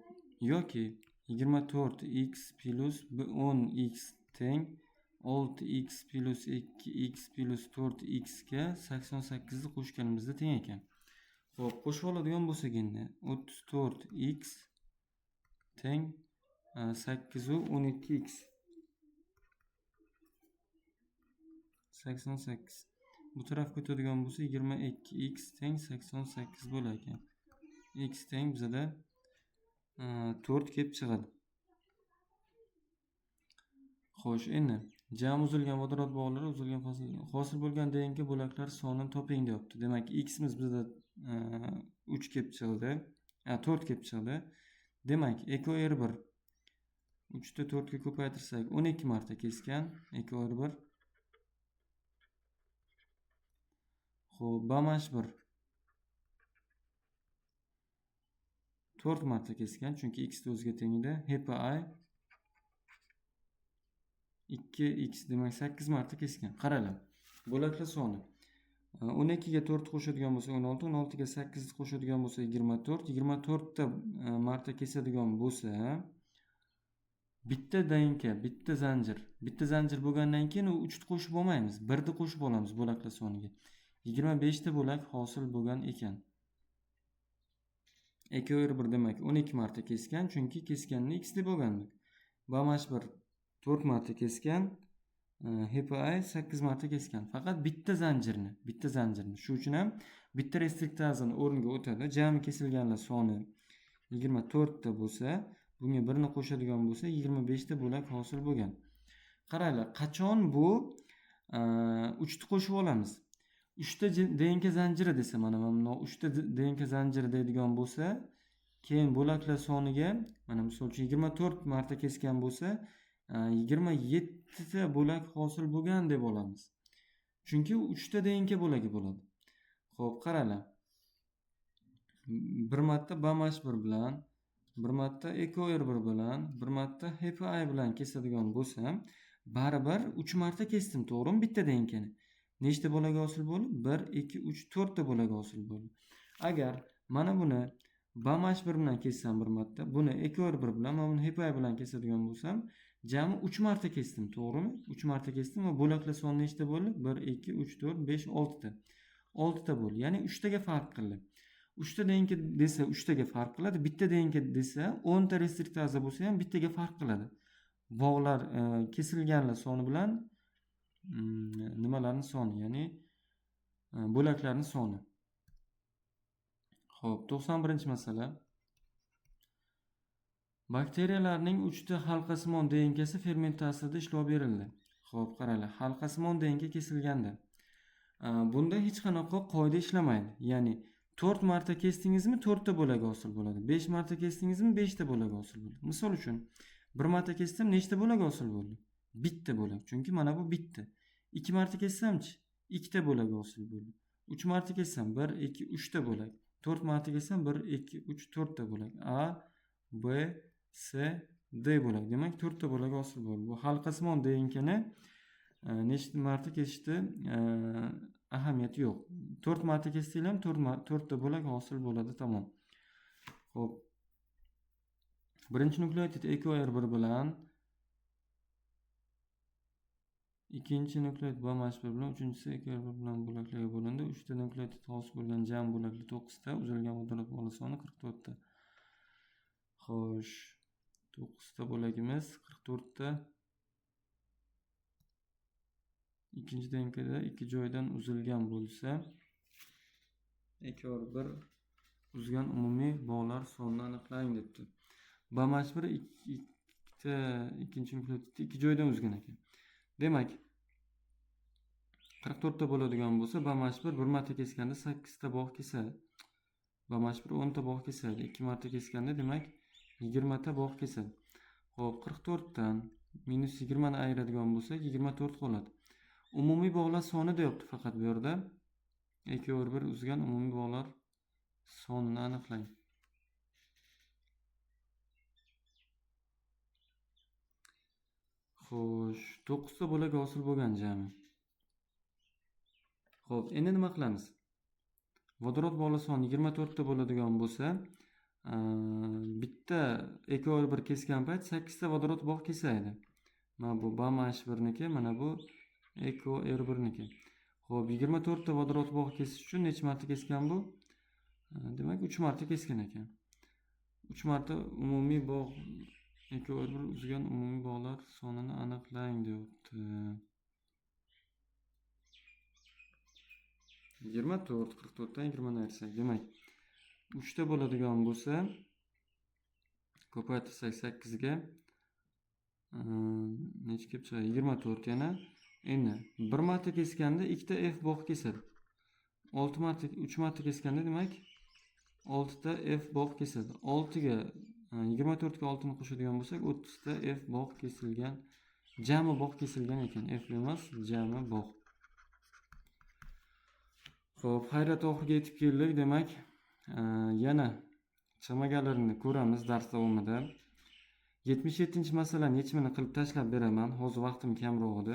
yoki 24x plus 10x teng 6x plus 2x plus 4x ga 88 ni qo'shganimizda teng ekan. Xo'p, qo'shib oladigan bo'lsak endi 34x teng 8 u 12x 88. Bu tarafga o'tadigan bo'lsa 22x teng 88 bo'lar ekan. X teng bizada 4 kelib chiqadi. Xo'sh, endi jami uzilgan vodorod bog'lari uzilgan hosil bo'lgan DNK bo'laklar sonini toping deyapti. Demak, x miz bizda 3 kelib chiqdi. 4 kelib chiqdi. Demak, EcoR1 3 ta 4 ga ko'paytirsak 12 marta kesgan EcoR1. Xo'p, B-1 4 marta kesgan, chunki x da o'ziga teng edi. HPI 2x demak 8 marta kesgan. Qaranglar. Bo'laklar soni 12 ga 4 qo'shadigan bo'lsa 16, 16 ga 8 qo'shadigan bo'lsa 24, 24 ta marta kesadigan bo'lsa bitta DNK, bitta zanjir bo'lgandan keyin u 3 ta qo'shib olmaymiz. 1 ta qo'shib olamiz bo'laklar soniga. 25 ta bo'lak hosil bo'lgan ekan. EcoR1 demak 12 marta kesgan, chunki kesganni x deb olgandik. B-1 4 marta kesgan, HPI 8 marta kesgan. Faqat bitta zanjirni. Shuning uchun ham bitta restriktazani o'rniga o'tadi. Jami kesilganlar soni 24 ta bo'lsa, bunga 1 ni qo'shadigan bo'lsa 25 ta bo'lak hosil bo'lgan. Qaranglar, qachon bu 3 ta qo'shib olamiz. 3 ta DNK zanjiri desa, mana bu 3 ta DNK zanjiri deydigan bo'lsa, keyin bo'laklar soniga, mana misol uchun 24 marta kesgan bo'lsa, 27 ta bo'lak hosil bo'lgan deb olamiz. Chunki 3 ta DNK bo'lagi bo'ladi. Xo'p, qaranglar. Bir marta B-1 bilan, bir marta EcoR1 bilan, bir marta HPI bilan kesadigan bo'lsam, baribir 3 marta kesdim, to'g'rimi, bitta DNKni. Nechta bo'lak hosil bo'ldi? 1, 2, 3, 4 ta bo'lak hosil bo'ldi. Agar mana buni B-1 bilan kessam bir marta, buni EcoR1 bilan, mana buni HPI bilan kesadigan bo'lsam, jami 3 marta kesdim, to'g'rimi? 3 marta kesdim va bo'laklar soni nechta bo'ldi? 1, 2, 3, 4, 5, 6 ta. 6 ta bo'ldi. Ya'ni 3 taga farq qildi. 3 ta DNK desa 3 taga farq qiladi. Bitta DNK desa 10 ta restriktaza bo'lsa ham bittaga farq qiladi. Bog'lar kesilganlar soni bilan nimalarning soni, ya'ni bo'laklarning soni. Xo'p, 91-masala. Bakteriyalarning 3 ta halqasimon DNKsi fermentatsiyada ishlov berildi. Xo'p, qaranglar, halqasimon DNK kesilganda bunda hech qanaqa qoida ishlamaydi. Ya'ni 4 marta kesdingizmi 4 ta bo'lak hosil bo'ladi. 5 marta kesdingizmi 5 ta bo'lak hosil bo'ladi. Misol uchun 1 marta kessam nechta bo'lak hosil bo'ldi? Bitta bo'lak. Chunki mana bu bitta. 2 marta kessamchi 2 ta bo'lak hosil bo'ldi. 3 marta kessam 1, 2, 3 ta bo'lak. 4 marta kessam 1, 2, 3, 4 ta bo'lak. A, B, C, D bo'lak. Demak 4 ta bo'lak hosil bo'ldi. Bu halqasimon DNKni nechta marta kesishda ahamiyati yo'q. 4 marta kessanglar ham 4 ta bo'lak hosil bo'ladi, tamom. Xo'p. Birinchi nukleotid EcoR1 bilan, ikkinchi nukleotid B-1 bilan, uchinchisi EcoR1 bilan bo'laklarga bo'lindi. 3 ta nukleotid hosil bo'lgan jam bo'laklar 9 ta, uzilgan vodorod bog'lar soni 44 ta. Xo'sh, 9 ta bo'lagimiz 44 ta. Ikkinchi DNKda 2 joydan uzilgan bo'lsa, EcoR1 uzgan umumiy bog'lar sonini aniqlang debdi. B-1 ikkinchi imperativda 2 joydan o'zgan ekan. Demak, 44 ta bo'ladigan bo'lsa, B-1 bir marta kesganda 8 ta bog' kesadi. B-1 10 ta bog' kesadi. 2 marta kesganda demak 20 ta bog' kesadi. Xo'p, 44 dan -20 ni ayiradigan bo'lsak, 24 qoladi. Umumiy bog'lar soni deyapti faqat bu yerda. 2/1 uzgan umumiy bog'lar sonini aniqlang. Xo'sh, 9 ta bo'lak hosil bo'lgan jami. Xo'p, endi nima qilamiz? Vodorod bog'lar soni 24 ta bo'ladigan bo'lsa, bitta 2/1 kesgan payt 8 ta vodorod bog' kesadi. Mana bu B-1 niki, mana bu 2/1 niki. Xo'p, 24 ta vodorod bog' kesish uchun necha marta kesgan bu? Demak, 3 marta kesgan ekan. 3 marta umumiy bog' 2/1 uzgan umumiy bog'lar sonini aniqlang deyapti. 24, 44 dan 20 ni ayirsak, demak 3 ta bo'ladigan bo'lsa, ko'paytirsak 8 ga necha kelib chiqadi? 24 yana. Endi 1 marta kesganda 2 ta F bog' kesadi. 6 marta, 3 marta kesganda demak 6 ta F bog' kesadi. 6 ga 24 ga 6 ni qo'shadigan bo'lsak, 30 ta F bog' kesilgan, jami bog' kesilgan ekan. F emas, jami bog'. Xo'p, hayrat oxiriga yetib keldik. Demak, yana chamaganlarini ko'ramiz dars davomida. 77-masalani yechimini qilib tashlab beraman. Hozir vaqtim kamroq edi.